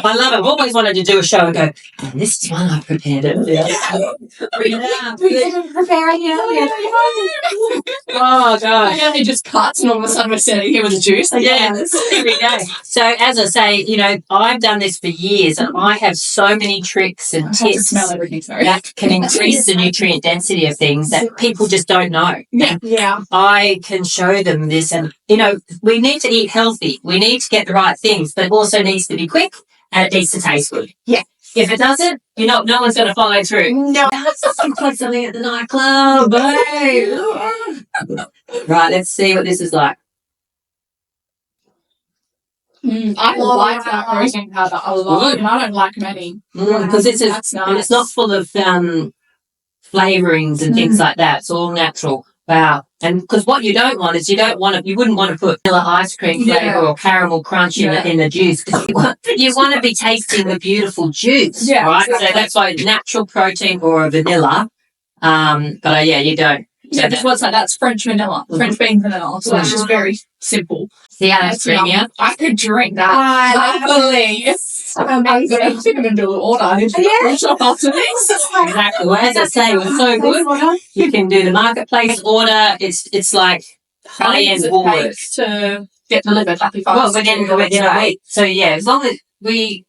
I love it. I've always wanted to do a show and go, and this is one I prepared it. We didn't prepare it. Oh, gosh. Yeah, he just cuts and all of a sudden we're sitting here with the juice. Yes, every day. So as I say, I've done this for years and I have so many tricks and tips to smell everything, sorry. that can increase the nutrient density of things that people just don't know. Yeah. I can show them this and, we need to eat healthy. We need to get the right things, but it also needs to be quick and it needs to taste good. Yeah. If it doesn't, no one's going to follow through. No. Plug something at the nightclub. Hey. Right, let's see what this is like. I like that protein powder a lot, and I don't like many. Because nice. And it's not full of flavourings and things like that. It's all natural. Wow. And because what you don't want is you wouldn't want to put vanilla ice cream flavour or caramel crunch in the juice because you want to be tasting the beautiful juice, right? Exactly. So that's why natural protein or a vanilla. But you don't. Yeah, this one's that's French vanilla, French bean vanilla. So it's just very simple. See how that's creamier? I could drink that happily. Amazing. I think I'm going to do an order. I need to go shop after this. Exactly. Well, as I say, it was so good. You can do the marketplace order. It's like high-end Woolworths to get delivered. Well, within a week. So, as long as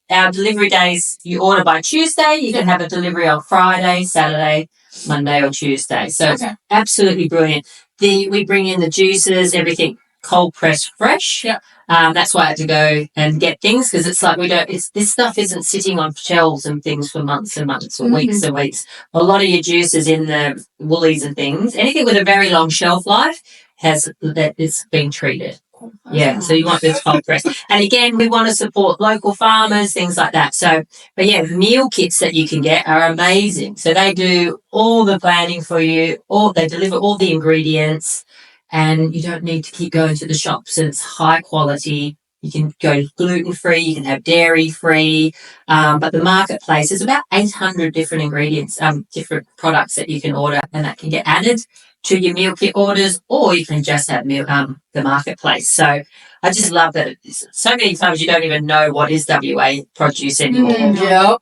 our delivery days, you order by Tuesday, you can have a delivery on Friday, Saturday, Monday or Tuesday. So it's absolutely brilliant. We bring in the juices, everything cold pressed fresh. Yeah. That's why I had to go and get things because it's like this stuff isn't sitting on shelves and things for months and months or weeks and weeks. A lot of your juices in the Woolies and things, anything with a very long shelf life it's been treated. Yeah, so you want this cold press. And again, we want to support local farmers, things like that. So, but meal kits that you can get are amazing. So they do all the planning for you, they deliver all the ingredients, and you don't need to keep going to the shops, and it's high quality. You can go gluten-free, you can have dairy-free, but the marketplace is about 800 different ingredients, different products that you can order, and that can get added to your meal kit orders, or you can just have the marketplace. So I just love that. So many times you don't even know what is WA produce anymore.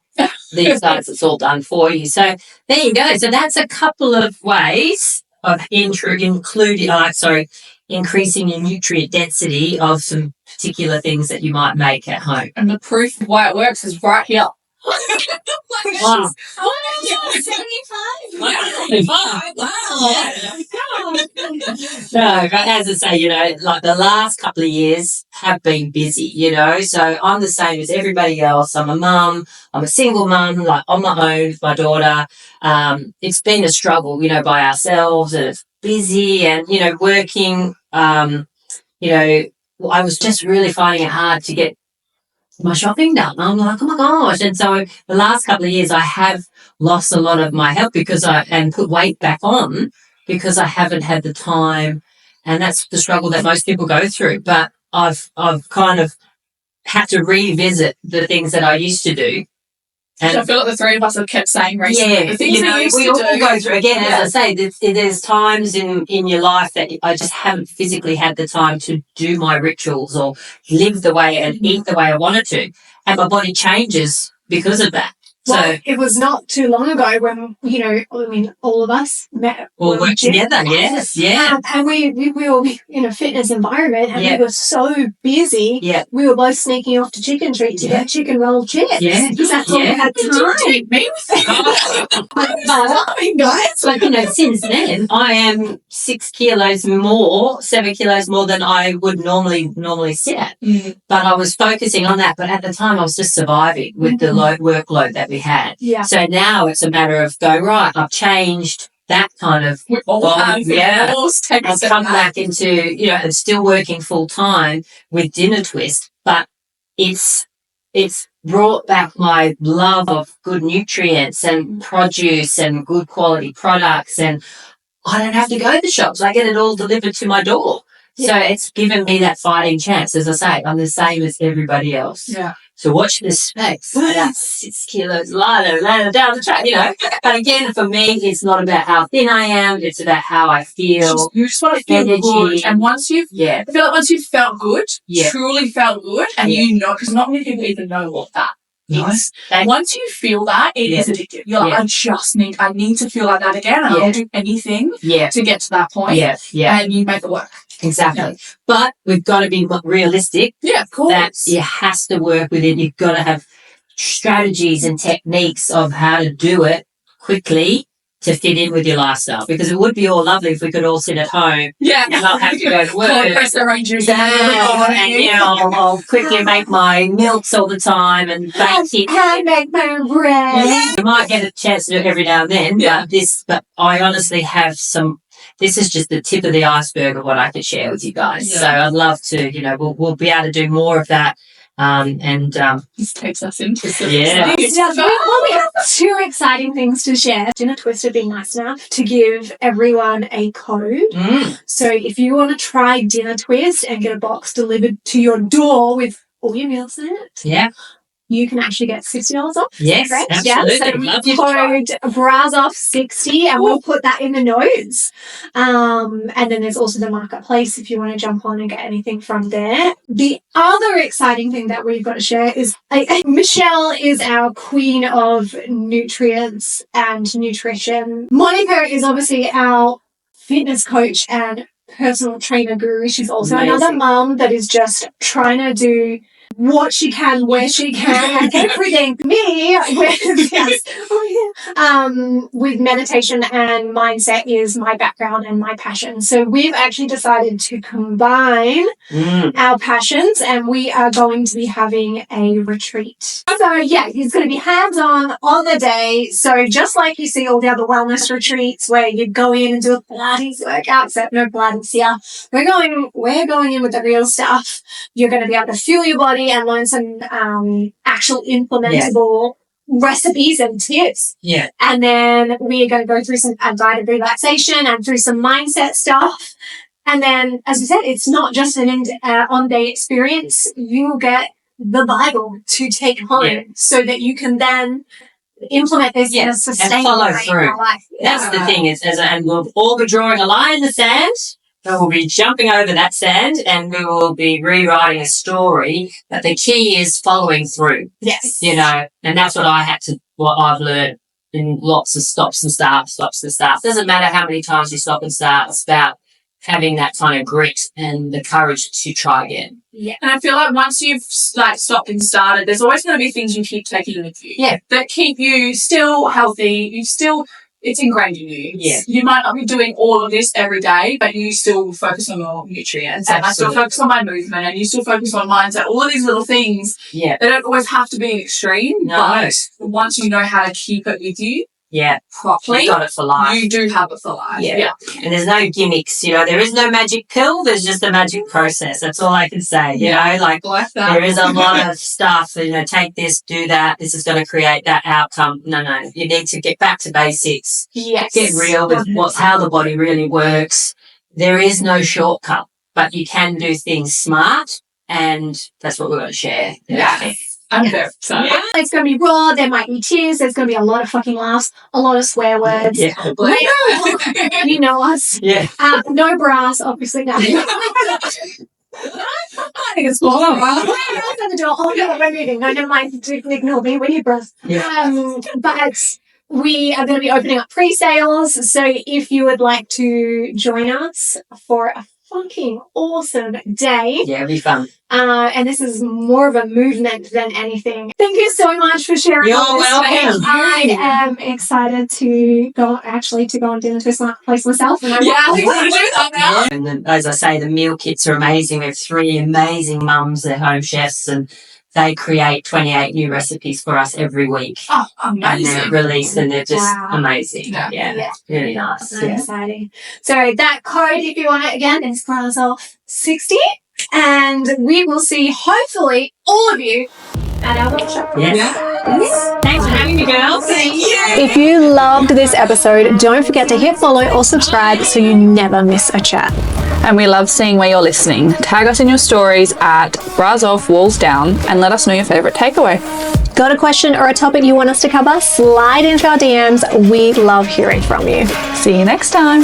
these days it's all done for you. So there you go. So that's a couple of ways of increasing your nutrient density of some particular things that you might make at home. And the proof of why it works is right here. Wow. Oh, 75. No, but as I say, like the last couple of years have been busy, so I'm the same as everybody else. I'm a mum, I'm a single mum, like on my own with my daughter. It's been a struggle, by ourselves, and it's busy and, working, I was just really finding it hard to get my shopping done. I'm like, oh my gosh. And so the last couple of years I have lost a lot of my health and put weight back on because I haven't had the time. And that's the struggle that most people go through. But I've kind of had to revisit the things that I used to do. And I feel like the three of us have kept saying recently. Yeah, the things we all go through, again, as I say, there's times in your life that I just haven't physically had the time to do my rituals or live the way and eat the way I wanted to. And my body changes because of that. Well, it was not too long ago when, all of us met. We'll work together, yes, yeah. And we were in a fitness environment and we were so busy. Yeah. We were both sneaking off to Chicken Street to get chicken rolled chips. Yeah. Because that's all we had time. Take me with you. But, since then, I am 7 kilos more than I would normally sit at. Mm. But I was focusing on that. But at the time, I was just surviving with the workload that we had. Yeah. So now it's a matter of going, right, I've changed that kind of We all have. yeah. Take a I've step come back. back into, I'm still working full time with Dinner Twist, but it's brought back my love of good nutrients and produce and good quality products, and I don't have to go to the shops. I get it all delivered to my door. So it's given me that fighting chance. As I say, I'm the same as everybody else. Yeah. So watch this space. That's 6 kilos lighter down the track, But again, for me, it's not about how thin I am. It's about how I feel. You just want to feel energy. good. And once you've, Yeah. I feel like once you've felt good, Yeah. truly felt good, and because not many people even know what that is. Once you feel that, it is addictive. You're like, I need to feel like that again, and I'll do anything to get to that point. Yeah. Yeah. And you make it work. Exactly. Yeah. But we've got to be realistic. Yeah, of course. That it has to work with it. You've got to have strategies and techniques of how to do it quickly to fit in with your lifestyle, because it would be all lovely if we could all sit at home and not have to go to work. Press the ranges. And I'll quickly make my milks all the time and bake it. I make my bread. You might get a chance to do it every now and then, but I honestly have this is just the tip of the iceberg of what I could share with you guys. Yeah. So I'd love to, we'll be able to do more of that. This takes us into some Yeah. We have two exciting things to share. Dinner Twist would be nice enough to give everyone a code. So if you want to try Dinner Twist and get a box delivered to your door with all your meals in it, you can actually get $60 off. Yes, Correct? absolutely. So Love we you to try. code bras off 60 and we'll put that in the notes. And then there's also the marketplace if you want to jump on and get anything from there. The other exciting thing that we've got to share is Michelle is our queen of nutrients and nutrition. Monica is obviously our fitness coach and personal trainer guru. She's also another mum that is just trying to do what she can, where she can, and everything. Me, with meditation and mindset is my background and my passion. So we've actually decided to combine our passions, and we are going to be having a retreat. So it's going to be hands-on on the day. So just like you see all the other wellness retreats where you go in and do a Pilates workout, except no Pilates here. We're going in with the real stuff. You're going to be able to fuel your body and learn some actual implementable recipes and tips. Yeah. And then we're going to go through some guided relaxation and through some mindset stuff. And then, as I said, it's not just an on-day experience. You will get the Bible to take home so that you can then implement this in a sustainable way in your life. That's the thing and we'll all be drawing a line in the sand. And we'll be jumping over that sand and we will be rewriting a story. But the key is following through. Yes. And that's what I had to what I've learned in lots of stops and starts. Doesn't matter how many times you stop and start. It's about having that kind of grit and the courage to try again. Yeah. And I feel like once you've like stopped and started, there's always going to be things you keep taking with you. Yeah. That keep you still healthy. It's ingrained in you. Yeah. You might not be doing all of this every day, but you still focus on your nutrients. And I still Absolutely. focus on my movement, and you still focus on mindset. All of these little things. Yeah. They don't always have to be extreme. No. But once you know how to keep it with you Yeah. properly, You got it for life. you do have it for life. Yeah. And there's no gimmicks, there is no magic pill, there's just a magic process. That's all I can say, like Like that. there is a lot of stuff, take this, do that, this is going to create that outcome. No, you need to get back to basics, Yes. get real with how the body really works. There is no shortcut, but you can do things smart, and that's what we're going to share. Yeah. I'm very excited. Yeah. It's going to be raw. There might be tears. There's going to be a lot of fucking laughs, a lot of swear words. Yeah. You know us. Yeah. No bras, obviously. No. I think it's small. At the door. Oh, no, we're moving. No, never mind. Ignore me. We need bras. Yeah. But we are going to be opening up pre-sales. So if you would like to join us for a fucking awesome day. Yeah, it'll be fun. And this is more of a movement than anything. Thank you so much for sharing You're all this. welcome. I am excited to go on dinner to a place myself. And Yeah, we want to do that now. And then, as I say, the meal kits are amazing. We have 3 amazing mums, they're home chefs, and they create 28 new recipes for us every week. Oh, And they're amazing. released, and they're just Wow. amazing. Yeah. Yeah. Really nice. Very Yeah. exciting. So that code, if you want it again, is Brazil60. And we will see, hopefully, all of you at our workshop. Yes. Thanks for having me, girls. Thank you. If you loved this episode, don't forget to hit follow or subscribe so you never miss a chat. And we love seeing where you're listening. Tag us in your stories at Bras Off Walls Down and let us know your favourite takeaway. Got a question or a topic you want us to cover? Slide into our DMs. We love hearing from you. See you next time.